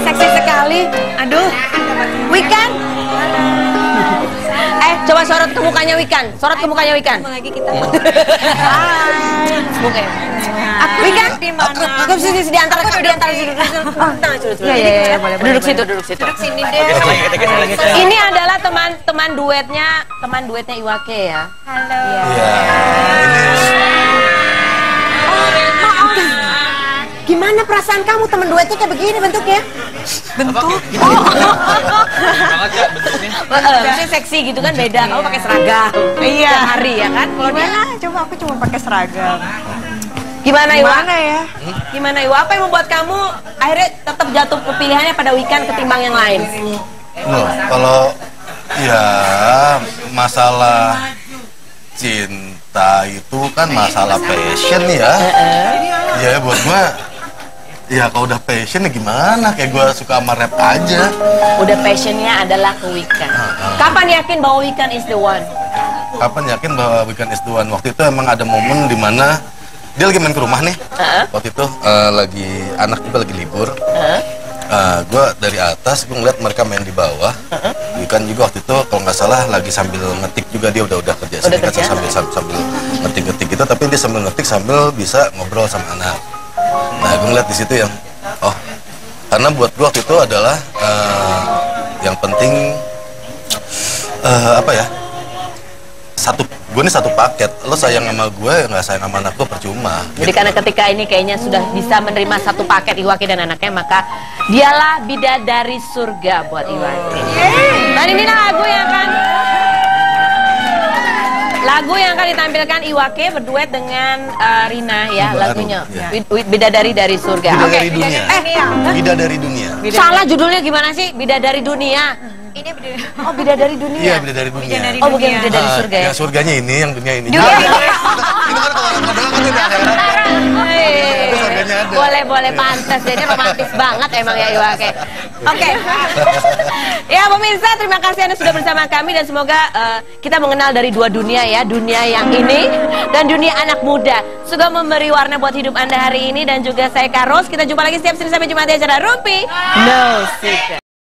Seksi sekali. Aduh. Wikan. Coba sorot ke mukanya Wikan. Sorot ke mukanya Wikan. Lagi kita. Hai. Wikan di mana? Aku sini di antara sini. Iya, boleh. Duduk situ. Duduk sini deh. Ini adalah teman duetnya Iwake ya. Halo. Gimana perasaan kamu teman duetnya kayak begini bentuknya? Bentuk? Banget ya bentuknya. Maksudnya seksi gitu kan beda. Kamu pakai seragam. Iya. Tiap hari ya kan? Kalau dia Coba aku cuma pakai seragam. gimana Iwa? Ya? Gimana Iwa? Apa yang membuat kamu akhirnya tetap jatuh pilihannya pada Wikan ketimbang yang lain? Loh, kalau ya masalah cinta itu kan masalah passion ya. Ya buat gua ya kalau udah passion ya gimana, kayak gua suka sama rap aja. Udah passionnya adalah ke Wikan. Kapan yakin bahwa Wikan is the one? Kapan yakin bahwa Wikan is the one? Waktu itu emang ada momen dimana dia lagi main ke rumah nih. Waktu itu lagi anak juga lagi libur. Gue dari atas gue ngeliat mereka main di bawah. Wikan juga waktu itu kalau nggak salah lagi sambil ngetik juga, dia udah kerja sini kan, sambil ngetik gitu, tapi dia sambil ngetik sambil bisa ngobrol sama anak. Nah ngeliat di situ yang karena buat gue waktu itu adalah yang penting gue ini satu paket. Lo sayang sama gue, nggak sayang sama anak gue percuma. Jadi karena ketika ini kayaknya sudah bisa menerima satu paket Iwake dan anaknya, maka dialah bidadari surga buat Iwake. Dan inilah lagu yang akan ditampilkan Iwake berduet dengan Rina ya, lagunya Bidadari dari Surga. Bidadari Dunia. Bidadari Dunia. Salah judulnya gimana sih? Bidadari Dunia. Ini Bidadari Dunia. Iya, Bidadari Dunia. Oh, bukan Bidadari Surga ya. Yang surganya ini, yang dunia ini. Boleh pantas, jadi romantis banget emang ya Iwake. Oke. Ya pemirsa, terima kasih Anda sudah bersama kami dan semoga kita mengenal dari dua dunia ya, dunia yang ini dan dunia anak muda. Semoga memberi warna buat hidup Anda hari ini dan juga saya Karos. Kita jumpa lagi setiap Senin sampai Jumat di acara Rumpi No Secret.